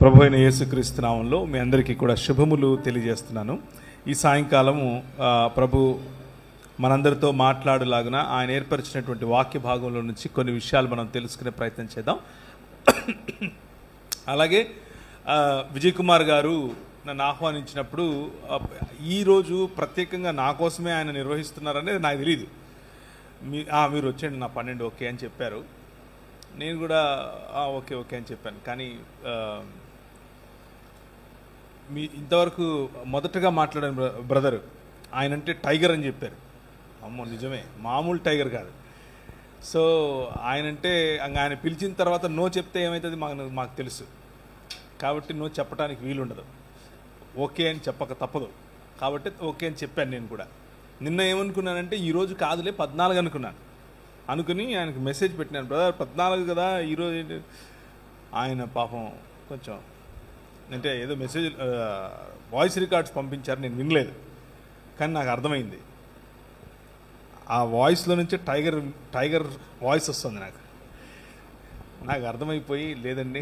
ప్రభు అయిన యేసుక్రీస్తు నామంలో మీ అందరికీ కూడా శుభములు తెలియజేస్తున్నాను. ఈ సాయంకాలము ప్రభు మనందరితో మాట్లాడలాగున ఆయన ఏర్పరిచినటువంటి వాక్య భాగంలో నుంచి కొన్ని విషయాలు మనం తెలుసుకునే ప్రయత్నం చేద్దాం. అలాగే విజయ్ కుమార్ గారు నన్ను ఆహ్వానించినప్పుడు ఈరోజు ప్రత్యేకంగా నా కోసమే ఆయన నిర్వహిస్తున్నారనేది నాకు తెలియదు. మీరు వచ్చేయండి నా 12 ఓకే అని చెప్పారు. నేను కూడా ఓకే ఓకే అని చెప్పాను. కానీ మీ ఇంతవరకు మొదటగా మాట్లాడిన బ్రదర్ ఆయన అంటే టైగర్ అని చెప్పారు. అమ్మో నిజమే, మామూలు టైగర్ కాదు. సో ఆయనంటే ఆయన పిలిచిన తర్వాత నో చెప్తే ఏమవుతుంది మాకు తెలుసు. కాబట్టి నో చెప్పడానికి వీలుండదు. ఓకే అని చెప్పక తప్పదు. కాబట్టి ఓకే అని చెప్పాను. నేను కూడా నిన్న ఏమనుకున్నానంటే ఈరోజు కాదులే 14 అనుకున్నాను. అనుకుని ఆయనకు మెసేజ్ పెట్టినాను, బ్రదర్ 14 కదా ఈరోజు. ఆయన పాపం కొంచెం అంటే ఏదో మెసేజ్ వాయిస్ రికార్డ్స్ పంపించారు, నేను వినలేదు. కానీ నాకు అర్థమైంది, ఆ వాయిస్లో నుంచి టైగర్ వాయిస్ వస్తుంది. నాకు అర్థమైపోయి లేదండి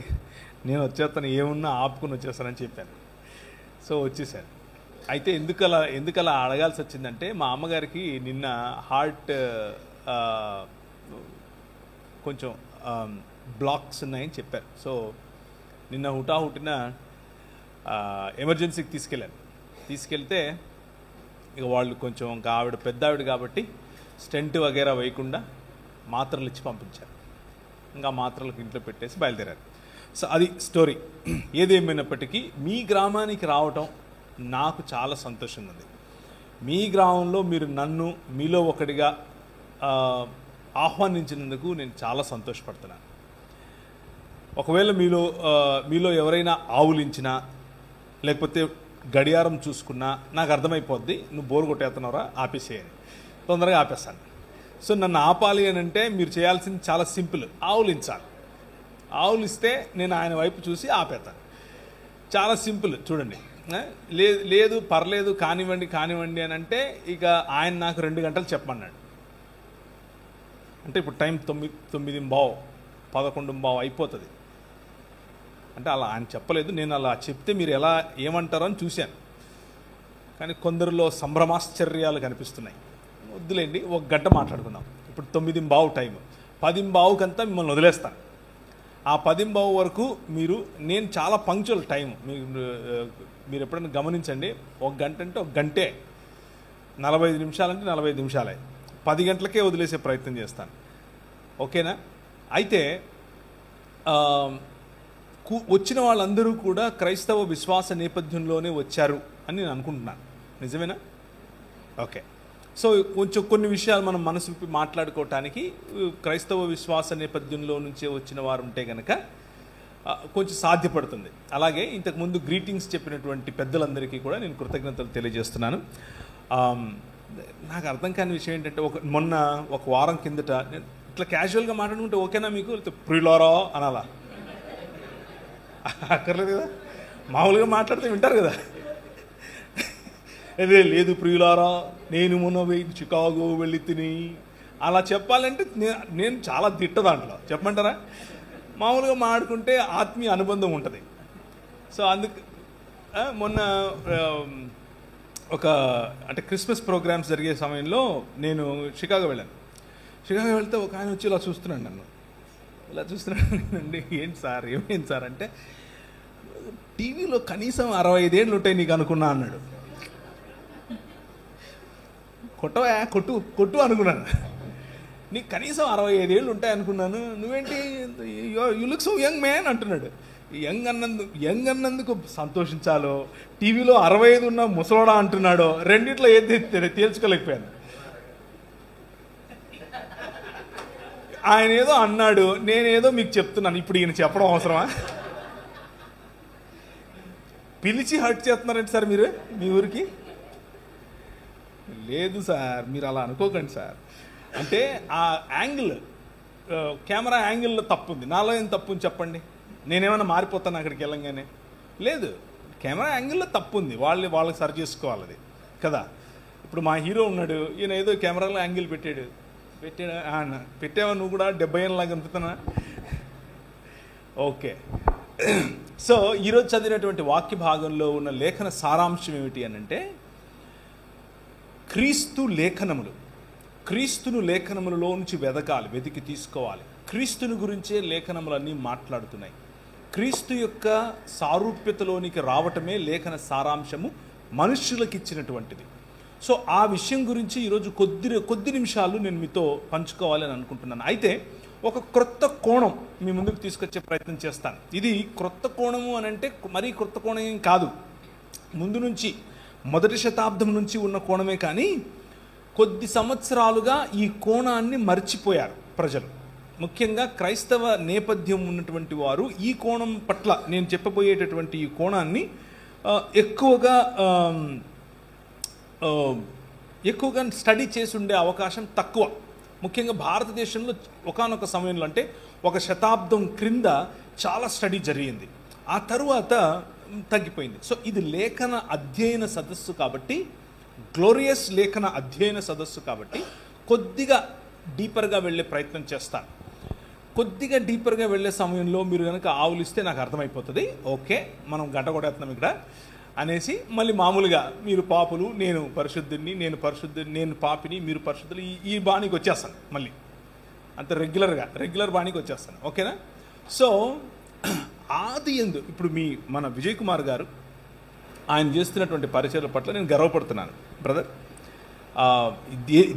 నేను వచ్చేస్తాను, ఏమున్నా ఆపుకుని వచ్చేస్తానని చెప్పాను. సో వచ్చేసాను. అయితే ఎందుకు అలా అడగాల్సి వచ్చిందంటే మా అమ్మగారికి నిన్న హార్ట్ కొంచెం బ్లాక్స్ ఉన్నాయని చెప్పారు. సో నిన్న హుటాహుటిన ఎమర్జెన్సీకి తీసుకెళ్తే ఇక వాళ్ళు కొంచెం ఇంకా ఆవిడ పెద్ద ఆవిడ కాబట్టి స్టెంట్ వగేరా వేయకుండా మాత్రలు ఇచ్చి పంపించారు. ఇంకా మాత్రలకు ఇంట్లో పెట్టేసి బయలుదేరారు. సో అది స్టోరీ. ఏదేమైనప్పటికీ మీ గ్రామానికి రావటం నాకు చాలా సంతోషంగా ఉంది. మీ గ్రామంలో మీరు నన్ను మీలో ఒకటిగా ఆహ్వానించినందుకు నేను చాలా సంతోషపడుతున్నాను. ఒకవేళ మీలో ఎవరైనా ఆవులించినా లేకపోతే గడియారం చూసుకున్నా నాకు అర్థమైపోద్ది నువ్వు బోరు కొట్టేస్తున్నావురా ఆపేసేయని. తొందరగా ఆపేస్తాను. సో నన్ను ఆపాలి అని అంటే మీరు చేయాల్సింది చాలా సింపుల్, ఆవులించాలి. ఆవులిస్తే నేను ఆయన వైపు చూసి ఆపేస్తాను. చాలా సింపుల్. చూడండి, లేదు పర్లేదు కానివ్వండి అని అంటే ఇక ఆయన నాకు 2 గంటలు చెప్పమన్నాడు. అంటే ఇప్పుడు టైం 9:15 11:15 అయిపోతుంది. అంటే అలా ఆయన చెప్పలేదు, నేను అలా చెప్తే మీరు ఏమంటారో అని చూశాను. కానీ కొందరిలో సంభ్రమాశ్చర్యాలు కనిపిస్తున్నాయి. వద్దులేండి, 1 గంట మాట్లాడుకుందాం. ఇప్పుడు 9:15 టైం, 10:15కంతా మిమ్మల్ని వదిలేస్తాను. ఆ 10:15 వరకు నేను చాలా పంక్చువల్ టైం. మీరు ఎప్పుడైనా గమనించండి, 1 గంట అంటే 1 గంటే, 45 నిమిషాలంటే 45 నిమిషాలే. 10 గంటలకే వదిలేసే ప్రయత్నం చేస్తాను. ఓకేనా? అయితే వచ్చిన వాళ్ళందరూ కూడా క్రైస్తవ విశ్వాస నేపథ్యంలోనే వచ్చారు అని నేను అనుకుంటున్నాను. నిజమేనా? ఓకే. సో కొంచెం కొన్ని విషయాలు మనం మనసు మాట్లాడుకోవటానికి, క్రైస్తవ విశ్వాస నేపథ్యంలో నుంచే వచ్చిన వారు ఉంటే కనుక కొంచెం సాధ్యపడుతుంది. అలాగే ఇంతకుముందు గ్రీటింగ్స్ చెప్పినటువంటి పెద్దలందరికీ కూడా నేను కృతజ్ఞతలు తెలియజేస్తున్నాను. నాకు అర్థం కాని విషయం ఏంటంటే మొన్న ఒక వారం కిందట నేను ఇట్లా క్యాజువల్గా మాట్లాడుకుంటే ఓకేనా మీకు, ప్రియులారా అనాలా? అక్కర్లేదు కదా, మామూలుగా మాట్లాడితే వింటారు కదా. అదే లేదు ప్రియులారా నేను మొన్న చికాగో వెళ్ళి తిని అలా చెప్పాలంటే నేను చాలా దిట్ట దాంట్లో. చెప్పమంటారా? మామూలుగా మాట్లాడుకుంటే ఆత్మీయ అనుబంధం ఉంటుంది. సో అందుకు మొన్న అంటే క్రిస్మస్ ప్రోగ్రామ్స్ జరిగే సమయంలో నేను షికాగో వెళ్ళాను. షికాగో వెళ్తే ఒక ఆయన వచ్చి ఇలా చూస్తున్నాడు నన్ను. ఇలా చూస్తున్నాడు. ఏంటి సార్ ఏమైంది సార్ అంటే, టీవీలో కనీసం 65 ఏళ్ళు ఉంటాయి నీకు అనుకున్నా అన్నాడు. కొట్టు అనుకున్నాను. నీకు కనీసం 65 ఏళ్ళు ఉంటాయి అనుకున్నాను, నువ్వేంటి you look so young man అంటున్నాడు. యంగ్ అన్నందుకు సంతోషించాలో, టీవీలో 65 ఉన్న ముసలోడా అంటున్నాడో, రెండిట్లో ఏది తేల్చుకోలేకపోయాను. ఆయన ఏదో అన్నాడు, నేనేదో మీకు చెప్తున్నాను. ఇప్పుడు ఈయన చెప్పడం అవసరమా? పిలిచి హర్ట్ చేస్తున్నారండి సార్ మీరు మీ ఊరికి? లేదు సార్, మీరు అలా అనుకోకండి సార్. అంటే ఆ యాంగిల్, కెమెరా యాంగిల్లో తప్పు ఉంది. నాలో ఏం తప్పు ఉంది చెప్పండి? నేనేమైనా మారిపోతాను అక్కడికి వెళ్ళంగానే? లేదు, కెమెరా యాంగిల్లో తప్పు ఉంది. వాళ్ళకి సరి చేసుకోవాలి అది కదా. ఇప్పుడు మా హీరో ఉన్నాడు, ఈయన ఏదో కెమెరాలో యాంగిల్ పెట్టావా నువ్వు కూడా 70 ఏళ్ళలాగా అనుకుతున్నా? ఓకే, సో ఈరోజు చదివినటువంటి వాక్య భాగంలో ఉన్న లేఖన సారాంశం ఏమిటి అని అంటే, క్రీస్తును లేఖనములలో నుంచి వెతికి తీసుకోవాలి. క్రీస్తుని గురించే లేఖనములన్నీ మాట్లాడుతున్నాయి. క్రీస్తు యొక్క సారూప్యతలోనికి రావటమే లేఖన సారాంశము మనుష్యులకు ఇచ్చినటువంటిది. సో ఆ విషయం గురించి ఈరోజు కొద్ది నిమిషాలు నేను మీతో పంచుకోవాలని అనుకుంటున్నాను. అయితే ఒక క్రొత్త కోణం మీ ముందుకు తీసుకొచ్చే ప్రయత్నం చేస్తాను. ఇది క్రొత్త కోణము అని అంటే మరీ క్రొత్త కోణం ఏం కాదు, ముందు నుంచి మొదటి శతాబ్దం నుంచి ఉన్న కోణమే. కానీ కొద్ది సంవత్సరాలుగా ఈ కోణాన్ని మర్చిపోయారు ప్రజలు, ముఖ్యంగా క్రైస్తవ నేపథ్యం ఉన్నటువంటి వారు. ఈ కోణం పట్ల నేను చెప్పబోయేటటువంటి ఈ కోణాన్ని ఎక్కువగా స్టడీ చేసి ఉండే అవకాశం తక్కువ. ముఖ్యంగా భారతదేశంలో ఒకానొక సమయంలో, అంటే ఒక శతాబ్దం క్రింద చాలా స్టడీ జరిగింది, ఆ తరువాత తగ్గిపోయింది. సో ఇది లేఖన అధ్యయన సదస్సు కాబట్టి, గ్లోరియస్ లేఖన అధ్యయన సదస్సు కాబట్టి కొద్దిగా డీపర్గా వెళ్ళే ప్రయత్నం చేస్తాను. కొద్దిగా డీపర్గా వెళ్ళే సమయంలో మీరు కనుక ఆవులిస్తే నాకు అర్థమైపోతుంది, ఓకే మనం గంట కొట్టేస్తున్నాం ఇక్కడ అనేసి, మళ్ళీ మామూలుగా మీరు పాపులు, నేను పరిశుద్ధుడిని, నేను పాపిని, మీరు పరిశుద్ధులు, ఈ బాణీకి వచ్చేస్తాను. మళ్ళీ అంత రెగ్యులర్ బాణీకి వచ్చేస్తాను, ఓకేనా? సో ఆది యందు ఇప్పుడు మన విజయ్ కుమార్ గారు ఆయన చేస్తున్నటువంటి పరిచయాల పట్ల నేను గర్వపడుతున్నాను బ్రదర్.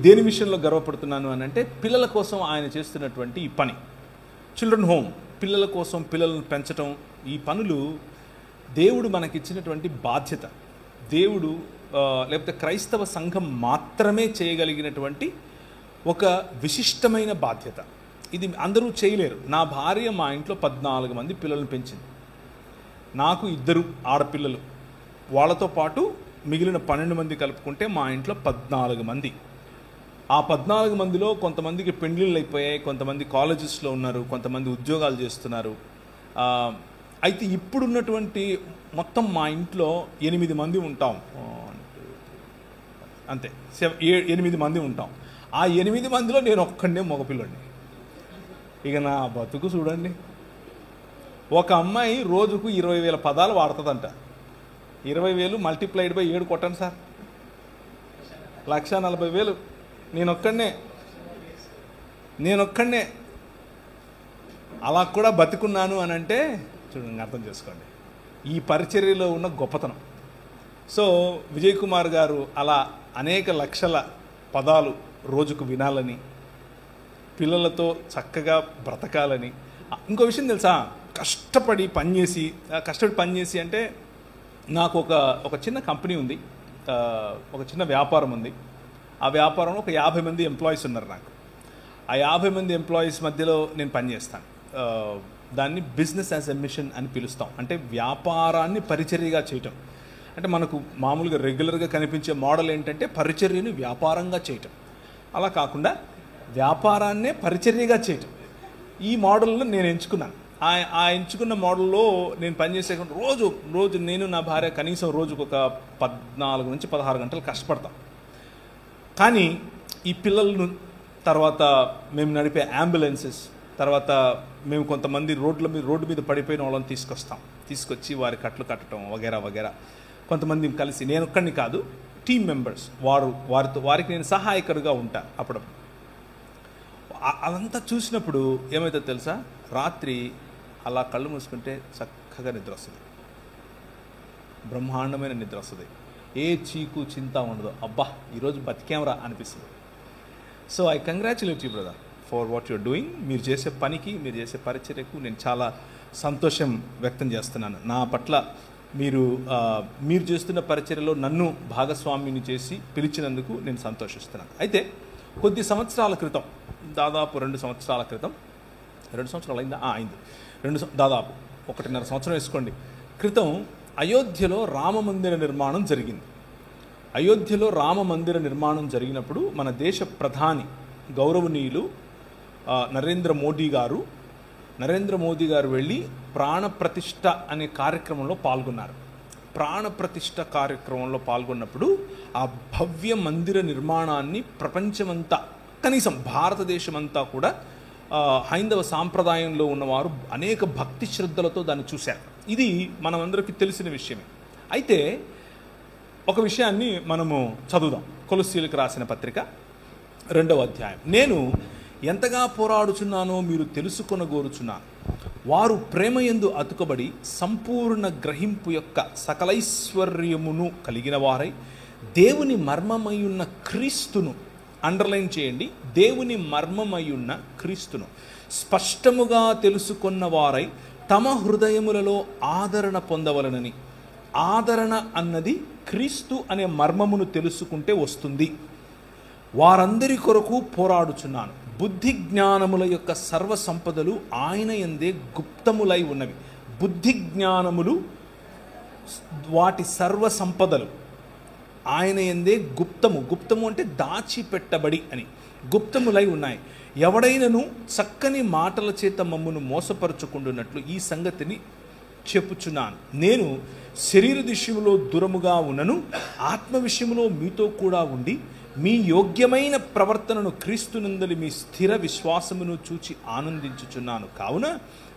దేని విషయంలో గర్వపడుతున్నాను అని అంటే, పిల్లల కోసం ఆయన చేస్తున్నటువంటి ఈ పని, చిల్డ్రన్ హోమ్, పిల్లల కోసం పిల్లలను పెంచడం, ఈ పనులు దేవుడు మనకిచ్చినటువంటి బాధ్యత. దేవుడు లేకపోతే క్రైస్తవ సంఘం మాత్రమే చేయగలిగినటువంటి ఒక విశిష్టమైన బాధ్యత. ఇది అందరూ చేయలేరు. నా భార్య మా ఇంట్లో 14 మంది పిల్లలను పెంచింది. నాకు 2 ఆడపిల్లలు, వాళ్ళతో పాటు మిగిలిన 12 మంది కలుపుకుంటే మా ఇంట్లో 14 మంది. ఆ 14 మందిలో కొంతమందికి పెండ్లిళ్ళు అయిపోయాయి, కొంతమంది కాలేజెస్లో ఉన్నారు, కొంతమంది ఉద్యోగాలు చేస్తున్నారు. అయితే ఇప్పుడున్నటువంటి మొత్తం మా ఇంట్లో 8 మంది ఉంటాం, అంతే 8 మంది ఉంటాం. ఆ 8 మందిలో నేను ఒక్కడే మగపిల్లండి. ఇక నా బతుకు చూడండి. ఒక అమ్మాయి రోజుకు 20,000 పదాలు వాడుతుందంట. 20,000 మల్టిప్లైడ్ బై 7 కొట్టండి సార్, 1,40,000. నేనొక్కడే అలా కూడా బతుకున్నాను అని అంటే చూడండి, అర్థం చేసుకోండి ఈ పరిచర్యలో ఉన్న గొప్పతనం. సో విజయ్ కుమార్ గారు అలా అనేక లక్షల పదాలు రోజుకు వినాలని, పిల్లలతో చక్కగా బ్రతకాలని. ఇంకో విషయం తెలుసా, కష్టపడి పనిచేసి అంటే, నాకు ఒక చిన్న కంపెనీ ఉంది, ఒక చిన్న వ్యాపారం ఉంది. ఆ వ్యాపారంలో ఒక 50 మంది ఎంప్లాయీస్ ఉన్నారు నాకు. ఆ 50 మంది ఎంప్లాయీస్ మధ్యలో నేను పనిచేస్తాను. దాన్ని బిజినెస్ యాజ్ ఎ మిషన్ అని పిలుస్తాం. అంటే వ్యాపారాన్ని పరిచర్యగా చేయటం. అంటే మనకు మామూలుగా రెగ్యులర్గా కనిపించే మోడల్ ఏంటంటే పరిచర్యను వ్యాపారంగా చేయటం. అలా కాకుండా వ్యాపారాన్నే పరిచర్యగా చేయటం. ఈ మోడల్ను నేను ఎంచుకున్నాను. ఆ ఎంచుకున్న మోడల్లో నేను పనిచేసే రోజు నేను నా భార్య కనీసం రోజుకు ఒక 14 నుంచి 16 గంటలు కష్టపడతాం. కానీ ఈ పిల్లలను, తర్వాత మేము నడిపే అంబులెన్సెస్, తర్వాత మేము కొంతమంది రోడ్డు మీద పడిపోయిన వాళ్ళని తీసుకొచ్చి వారి కట్లు కట్టడం వగేరా. కొంతమంది కలిసి, నేను ఒక్కడిని కాదు, టీమ్ మెంబర్స్, వారికి నేను సహాయకుడిగా ఉంటాను. అప్పుడప్పుడు అదంతా చూసినప్పుడు ఏమవుతుందో తెలుసా, రాత్రి అలా కళ్ళు మూసుకుంటే చక్కగా నిద్ర వస్తుంది, బ్రహ్మాండమైన నిద్ర వస్తుంది. ఏ చీకు చింత ఉండదు. అబ్బా ఈరోజు బతికేమరా అనిపిస్తుంది. So I congratulate you brother for what you're doing. మీరు చేసే పనికి, మీరు చేసే పరిచర్యకు నేను చాలా సంతోషం వ్యక్తం చేస్తున్నాను. నా పట్ల మీరు చేస్తున్న పరిచర్యలో నన్ను భాగస్వామిని చేసి పిలిచినందుకు నేను సంతోషిస్తున్నాను. అయితే కొద్ది సంవత్సరాల క్రితం, దాదాపు 2 సంవత్సరాల క్రితం, 2 సంవత్సరాలు అయిందా? అయింది. దాదాపు 1.5 సంవత్సరం వేసుకోండి క్రితం అయోధ్యలో రామమందిర నిర్మాణం జరిగింది. అయోధ్యలో రామమందిర నిర్మాణం జరిగినప్పుడు మన దేశ ప్రధాని గౌరవనీయులు నరేంద్ర మోదీ గారు వెళ్ళి ప్రాణప్రతిష్ఠ అనే కార్యక్రమంలో పాల్గొన్నారు. ప్రాణప్రతిష్ఠ కార్యక్రమంలో పాల్గొన్నప్పుడు ఆ భవ్య మందిర నిర్మాణాన్ని ప్రపంచమంతా, కనీసం భారతదేశమంతా కూడా హైందవ సాంప్రదాయంలో ఉన్నవారు అనేక భక్తి శ్రద్ధలతో దాన్ని చూశారు. ఇది మనమందరికీ తెలిసిన విషయమే. అయితే ఒక విషయాన్ని మనము చదువుదాం. కొలస్సీలకు రాసిన పత్రిక 2వ అధ్యాయం. నేను ఎంతగా పోరాడుచున్నానో మీరు తెలుసుకొనగోరుచున్నాను. వారు ప్రేమయందు అతుకబడి సంపూర్ణ గ్రహింపు యొక్క సకలైశ్వర్యమును కలిగిన వారై దేవుని మర్మమయ్యున్న క్రీస్తును, అండర్లైన్ చేయండి, దేవుని మర్మమయ్యున్న క్రీస్తును స్పష్టముగా తెలుసుకున్న వారై తమ హృదయములలో ఆదరణ పొందవలనని. ఆదరణ అన్నది క్రీస్తు అనే మర్మమును తెలుసుకుంటే వస్తుంది. వారందరి కొరకు పోరాడుచున్నాను. బుద్ధి జ్ఞానముల యొక్క సర్వ సంపదలు ఆయన యందే గుప్తములై ఉన్నవి. బుద్ధి జ్ఞానములు, వాటి సర్వ సంపదలు ఆయన యందే గుప్తము అంటే దాచిపెట్టబడి అని, గుప్తములై ఉన్నాయి. ఎవడైనను చక్కని మాటల చేత మమ్మును మోసపరుచుకుంటున్నట్లు ఈ సంగతిని చెప్పుచున్నాను. నేను శరీర విషయంలో దూరముగా ఉన్నను, ఆత్మ విషయంలో మీతో కూడా ఉండి మీ యోగ్యమైన ప్రవర్తనను క్రీస్తునందలి మీ స్థిర విశ్వాసమును చూచి ఆనందించుచున్నాను. కావున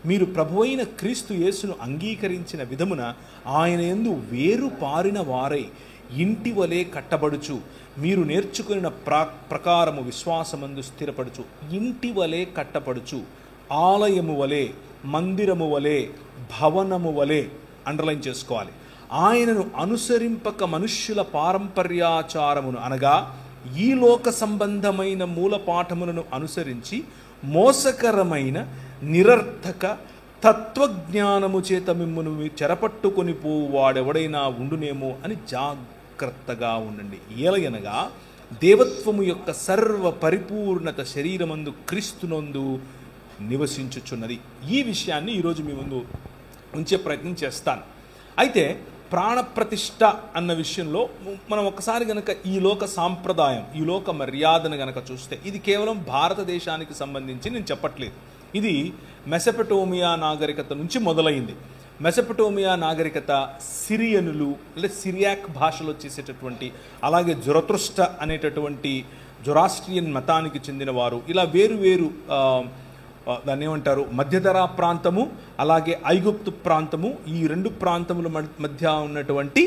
మీరు ప్రభువైన క్రీస్తు యేసును అంగీకరించిన విధమున ఆయన యందు వేరు పారిన వారై ఇంటి వలె కట్టబడుచు మీరు నేర్చుకున్న ప్రకారము విశ్వాసమందు స్థిరపడుచు. ఇంటి వలె కట్టబడుచు, ఆలయము వలె, మందిరము వలె, భవనము వలె, అండర్లైన్ చేసుకోవాలి. ఆయనను అనుసరింపక మనుష్యుల పారంపర్యాచారమును అనగా ఈ లోక సంబంధమైన మూలపాఠములను అనుసరించి మోసకరమైన నిరర్థక తత్వజ్ఞానము చేత మిమ్మును చెరపట్టుకొని పోవాడెవడైనా ఉండునేమో అని జాగ్రత్తగా ఉండండి. ఏలయనగా దేవత్వము యొక్క సర్వ పరిపూర్ణత శరీరమందు క్రీస్తునందు నివసించుచున్నది. ఈ విషయాన్ని ఈరోజు మీ ముందు ఉంచే ప్రయత్నం చేస్తాను. అయితే ప్రాణప్రతిష్ఠ అన్న విషయంలో మనం ఒకసారి గనక ఈ లోక సాంప్రదాయం, ఈ లోక మర్యాదను గనక చూస్తే ఇది కేవలం భారతదేశానికి సంబంధించి నేను చెప్పట్లేదు. ఇది మెసొపొటేమియా నాగరికత నుంచి మొదలైంది. మెసొపొటేమియా నాగరికత సిరియనులు లేదా సిరియాక్ భాషలో చేసేటటువంటి, అలాగే జొరతుష్ట అనేటటువంటి జొరాస్ట్రియన్ మతానికి చెందినవారు, ఇలా వేరు దాన్ని ఏమంటారు, మధ్యధరా ప్రాంతము అలాగే ఐగుప్తు ప్రాంతము, ఈ 2 ప్రాంతముల మధ్య ఉన్నటువంటి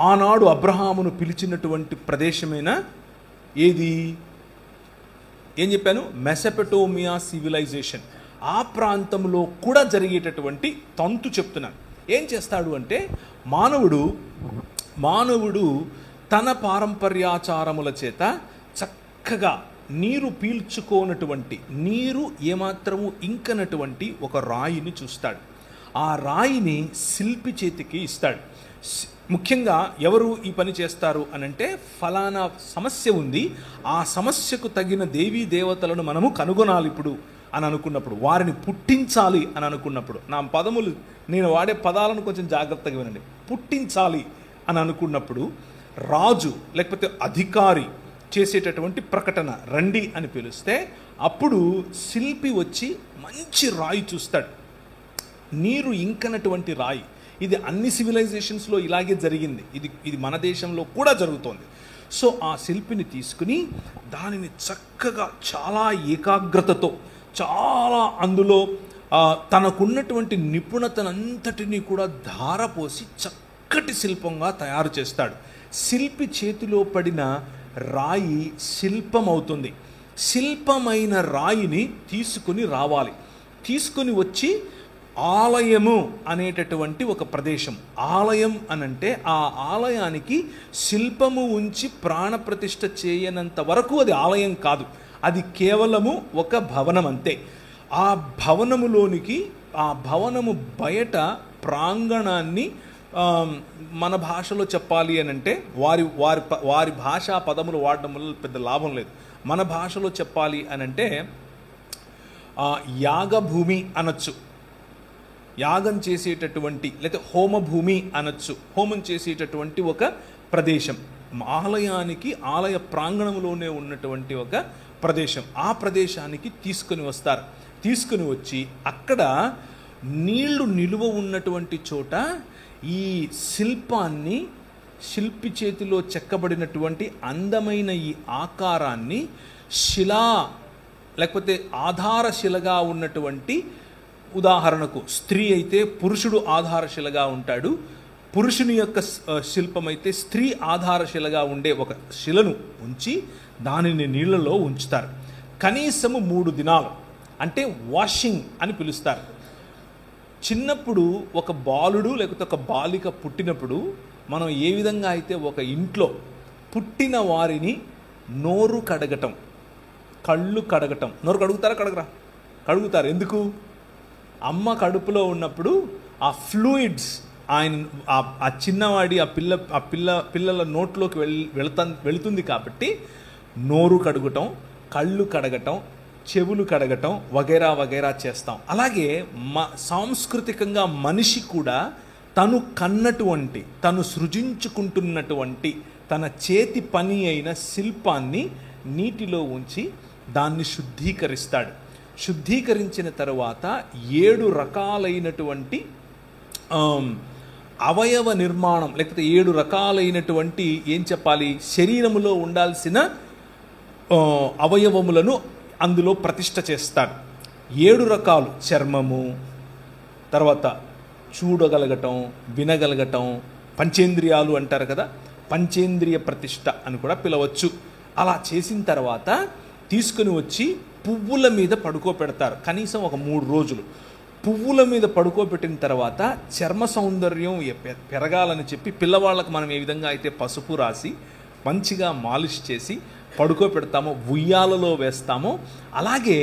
ఆనాడు అబ్రహామును పిలిచినటువంటి ప్రదేశమైన ఏది ఏం చెప్పాను, మెసొపొటేమియా సివిలైజేషన్. ఆ ప్రాంతంలో కూడా జరిగేటటువంటి తంతు చెప్తున్నాను. ఏం చేస్తాడు అంటే మానవుడు తన పారంపర్యాచారముల చేత చక్కగా నీరు పీల్చుకోనటువంటి, నీరు ఏమాత్రము ఇంకనటువంటి ఒక రాయిని చూస్తాడు. ఆ రాయిని శిల్పి చేతికి ఇస్తాడు. ముఖ్యంగా ఎవరు ఈ పని చేస్తారు అనంటే, ఫలానా సమస్య ఉంది, ఆ సమస్యకు తగిన దేవీ దేవతలను మనము కనుగొనాలి ఇప్పుడు అని అనుకున్నప్పుడు, వారిని పుట్టించాలి అని అనుకున్నప్పుడు, నేను వాడే పదాలను కొంచెం జాగ్రత్తగా వినండి. పుట్టించాలి అని అనుకున్నప్పుడు రాజు లేకపోతే అధికారి చేసేటటువంటి ప్రకటన, రండి అని పిలిస్తే అప్పుడు శిల్పి వచ్చి మంచి రాయి చూస్తాడు, నీరు ఇంకనటువంటి రాయి. ఇది అన్ని సివిలైజేషన్స్లో ఇలాగే జరిగింది. ఇది మన దేశంలో కూడా జరుగుతోంది. సో ఆ శిల్పిని తీసుకుని దానిని చక్కగా చాలా ఏకాగ్రతతో, చాలా అందులో తనకున్నటువంటి నిపుణతనంతటినీ కూడా ధారపోసి చక్కటి శిల్పంగా తయారు చేస్తాడు. శిల్పి చేతిలో పడిన రాయి శిల్పమవుతుంది. శిల్పమైన రాయిని తీసుకుని రావాలి. తీసుకుని వచ్చి ఆలయము అనేటటువంటి ఒక ప్రదేశం, ఆలయం అనంటే ఆ ఆలయానికి శిల్పము ఉంచి ప్రాణప్రతిష్ఠ చేయనంత వరకు అది ఆలయం కాదు, అది కేవలము ఒక భవనం అంతే. ఆ భవనములోనికి, ఆ భవనము బయట ప్రాంగణాన్ని మన భాషలో చెప్పాలి అని అంటే, వారి భాషా పదములు వాడడం వల్ల పెద్ద లాభం లేదు. మన భాషలో చెప్పాలి అని అంటే యాగభూమి అనొచ్చు, యాగం చేసేటటువంటి, లేకపోతే హోమభూమి అనొచ్చు, హోమం చేసేటటువంటి ఒక ప్రదేశం. ఆలయానికి ఆలయ ప్రాంగణంలోనే ఉన్నటువంటి ఒక ప్రదేశం. ఆ ప్రదేశానికి తీసుకొని వస్తారు. తీసుకుని వచ్చి అక్కడ నీళ్లు నిలువ ఉన్నటువంటి చోట ఈ శిల్పాన్ని, శిల్పి చేతిలో చెక్కబడినటువంటి అందమైన ఈ ఆకారాన్ని శిలా లేకపోతే ఆధారశిలగా ఉన్నటువంటి, ఉదాహరణకు స్త్రీ అయితే పురుషుడు ఆధారశిలగా ఉంటాడు, పురుషుని యొక్క శిల్పం అయితే స్త్రీ ఆధారశిలగా ఉండే ఒక శిలను ఉంచి దానిని నీళ్ళలో ఉంచుతారు. కనీసము 3 దినాలు, అంటే వాషింగ్ అని పిలుస్తారు. చిన్నప్పుడు ఒక బాలుడు లేకపోతే ఒక బాలిక పుట్టినప్పుడు మనం ఏ విధంగా అయితే ఒక ఇంట్లో పుట్టిన వారిని నోరు కడగటం, కళ్ళు కడగటం, నోరు కడుగుతారా కడగరా? కడుగుతారు. ఎందుకు? అమ్మ కడుపులో ఉన్నప్పుడు ఆ ఫ్లూయిడ్స్ ఆ చిన్నవాడి పిల్లల నోట్లోకి వెళుతుంది కాబట్టి నోరు కడుగటం, కళ్ళు కడగటం, చెవులు కడగటం వగైరా వగైరా చేస్తాం. అలాగే సాంస్కృతికంగా మనిషి కూడా తను కన్నటువంటి, తను సృజించుకుంటున్నటువంటి తన చేతి పని అయిన శిల్పాన్ని నీటిలో ఉంచి దాన్ని శుద్ధీకరిస్తాడు. శుద్ధీకరించిన తరువాత 7 రకాలైనటువంటి అవయవ నిర్మాణం, లేకపోతే 7 రకాలైనటువంటి ఏం చెప్పాలి, శరీరములో ఉండాల్సిన అవయవములను అందులో ప్రతిష్ఠ చేస్తాడు. 7 రకాలు: చర్మము, తర్వాత చూడగలగటం, వినగలగటం, పంచేంద్రియాలు అంటారు కదా, పంచేంద్రియ ప్రతిష్ఠ అని కూడా పిలవచ్చు. అలా చేసిన తర్వాత తీసుకుని వచ్చి పువ్వుల మీద పడుకోబెడతారు. కనీసం ఒక 3 రోజులు పువ్వుల మీద పడుకోబెట్టిన తర్వాత చర్మ సౌందర్యం పెరగాలని చెప్పి పిల్లవాళ్ళకు మనం ఏ విధంగా అయితే పసుపు రాసి మంచిగా మాలిష్ చేసి పడుకోబెడతామో, ఉయ్యాలలో వేస్తామో, అలాగే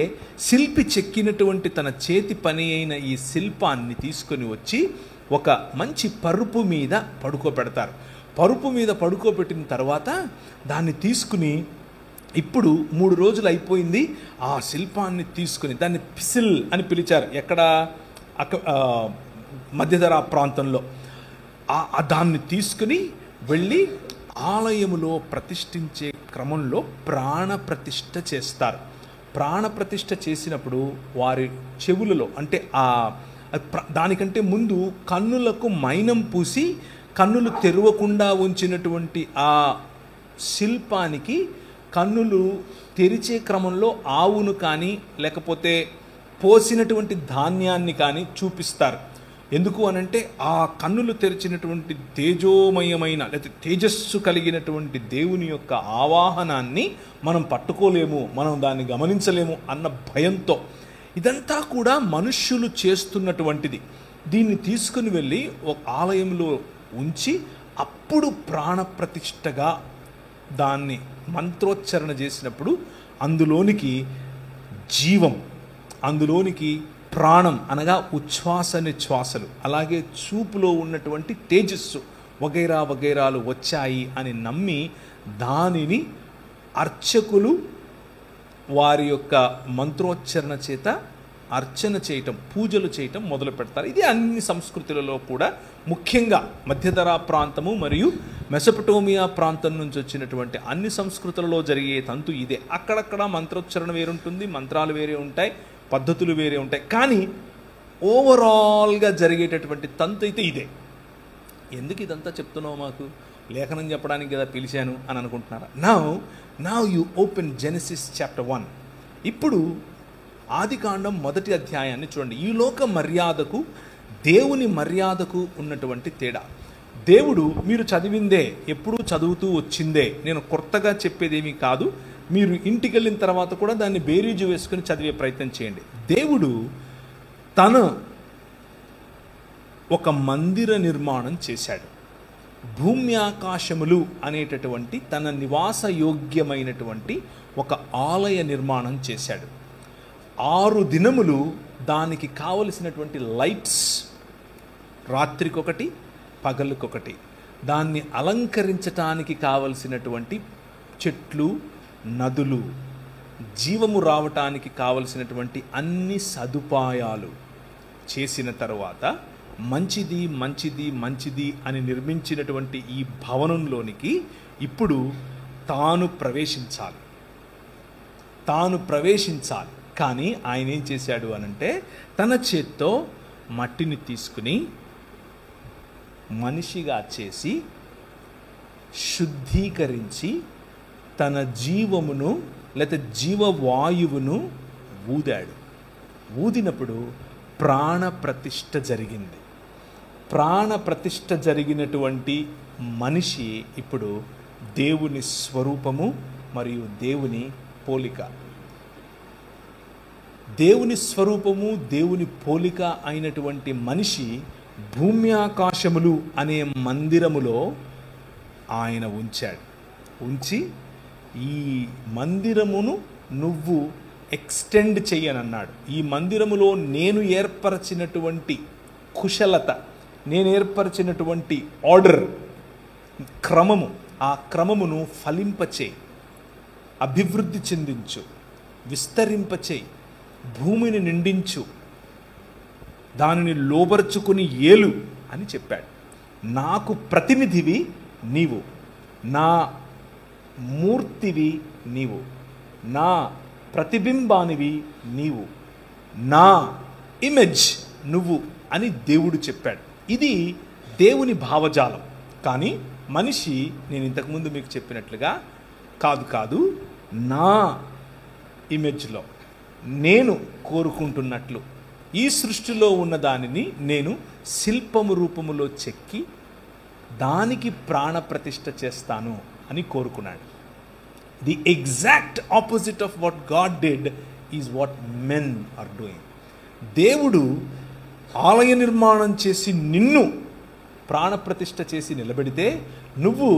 శిల్పి చెక్కినటువంటి తన చేతి పని అయిన ఈ శిల్పాన్ని తీసుకొని వచ్చి ఒక మంచి పరుపు మీద పడుకోబెడతారు. పరుపు మీద పడుకోబెట్టిన తర్వాత దాన్ని తీసుకుని, ఇప్పుడు 3 రోజులు అయిపోయింది, ఆ శిల్పాన్ని తీసుకుని దాన్ని పిసిల్ అని పిలిచారు. ఎక్కడ? మధ్యధరా ప్రాంతంలో. దాన్ని తీసుకుని వెళ్ళి ఆలయములో ప్రతిష్ఠించే క్రమంలో ప్రాణప్రతిష్ఠ చేస్తారు. ప్రాణప్రతిష్ఠ చేసినప్పుడు వారి చెవులలో, అంటే దానికంటే ముందు కన్నులకు మైనం పూసి కన్నులు తెరవకుండా ఉంచినటువంటి ఆ శిల్పానికి కన్నులు తెరిచే క్రమంలో ఆవును కానీ లేకపోతే పోసినటువంటి ధాన్యాన్ని కానీ చూపిస్తారు. ఎందుకు అనంటే ఆ కన్నులు తెరిచినటువంటి తేజోమయమైన లేకపోతే తేజస్సు కలిగినటువంటి దేవుని యొక్క ఆవాహనాన్ని మనం పట్టుకోలేము, మనం దాన్ని గమనించలేము అన్న భయంతో. ఇదంతా కూడా మనుష్యులు చేస్తున్నటువంటిది. దీన్ని తీసుకుని వెళ్ళి ఒక ఆలయంలో ఉంచి అప్పుడు ప్రాణప్రతిష్ఠగా దాన్ని మంత్రోచ్చరణ చేసినప్పుడు అందులోనికి జీవం, అందులోనికి ప్రాణం అనగా ఉచ్ఛ్వాస నిశ్వాసలు, అలాగే చూపులో ఉన్నటువంటి తేజస్సు వగైరా వగైరాలు వచ్చాయి అని నమ్మి దానిని అర్చకులు వారి యొక్క మంత్రోచ్చరణ చేత అర్చన చేయటం, పూజలు చేయటం మొదలు పెడతారు. ఇది అన్ని సంస్కృతులలో కూడా, ముఖ్యంగా మధ్యధరా ప్రాంతము మరియు మెసొపటోమియా ప్రాంతం నుంచి వచ్చినటువంటి అన్ని సంస్కృతులలో జరిగే తంతు ఇదే. అక్కడక్కడ మంత్రోచ్చరణ వేరుంటుంది, మంత్రాలు వేరే ఉంటాయి, పద్ధతులు వేరే ఉంటాయి, కానీ ఓవరాల్గా జరిగేటటువంటి తంతు అయితే ఇదే. ఎందుకు ఇదంతా చెప్తున్నావు, మాకు లేఖనం చెప్పడానికి కదా పిలిచాను అని అనుకుంటున్నారా? Now you open Genesis chapter 1. ఇప్పుడు ఆదికాండం 1వ అధ్యాయాన్ని చూడండి. ఈ లోక మర్యాదకు దేవుని మర్యాదకు ఉన్నటువంటి తేడా. దేవుడు, మీరు చదివిందే, ఎప్పుడూ చదువుతూ వచ్చిందే, నేను కొత్తగా చెప్పేదేమీ కాదు, మీరు ఇంటికి వెళ్ళిన తర్వాత కూడా దాన్ని బేరీజు వేసుకుని చదివే ప్రయత్నం చేయండి. దేవుడు తను ఒక మందిర నిర్మాణం చేశాడు. భూమి ఆకాశములు అనేటటువంటి తన నివాస యోగ్యమైనటువంటి ఒక ఆలయ నిర్మాణం చేశాడు. 6 దినములు దానికి కావలసినటువంటి లైట్స్, రాత్రికొకటి పగలుకొకటి, దాన్ని అలంకరించటానికి కావలసినటువంటి చెట్లు, నదులు, జీవము రావటానికి కావలసినటువంటి అన్ని సదుపాయాలు చేసిన తరువాత మంచిది మంచిది మంచిది అని నిర్మించినటువంటి ఈ భవనంలోనికి ఇప్పుడు తాను ప్రవేశించాలి. కానీ ఆయన ఏం చేశాడు అనంటే, తన చేత్తో మట్టిని తీసుకుని మనిషిగా చేసి శుద్ధీకరించి తన జీవమును లేకపోతే జీవవాయువును ఊదాడు. ఊదినప్పుడు ప్రాణప్రతిష్ఠ జరిగింది. ప్రాణప్రతిష్ఠ జరిగినటువంటి మనిషి ఇప్పుడు దేవుని స్వరూపము మరియు దేవుని పోలిక. దేవుని స్వరూపము, దేవుని పోలిక అయినటువంటి మనిషి భూమి ఆకాశములు అనే మందిరములో ఆయన ఉంచాడు. ఉంచి ఈ మందిరమును నువ్వు ఎక్స్టెండ్ చెయ్యనన్నాడు. ఈ మందిరములో నేను ఏర్పరచినటువంటి కుశలత, నేను ఏర్పరచినటువంటి ఆర్డర్, క్రమము, ఆ క్రమమును ఫలింపచేయి, అభివృద్ధి చెందించు, విస్తరింపచేయి, భూమిని నిండించు, దానిని లోబర్చుకుని ఏలు అని చెప్పాడు. నాకు ప్రతినిధివి నీవు, నా మూర్తివి నీవు, నా ప్రతిబింబానివి నీవు, నా ఇమేజ్ నువ్వు అని దేవుడు చెప్పాడు. ఇది దేవుని భావజాలం. కానీ మనిషి, నేను ఇంతకుముందు మీకు చెప్పినట్లుగా, కాదు నా ఇమేజ్లో నేను కోరుకుంటున్నట్లు ఈ సృష్టిలో ఉన్న దానిని నేను శిల్పము రూపములో చెక్కి దానికి ప్రాణప్రతిష్ఠ చేస్తాను అని కోరుకున్నాడు. The exact opposite of what God did is what men are doing. దేవుడు ఆలయ నిర్మాణం చేసి నిన్ను ప్రాణప్రతిష్ఠ చేసి నిలబెడితే నువ్వు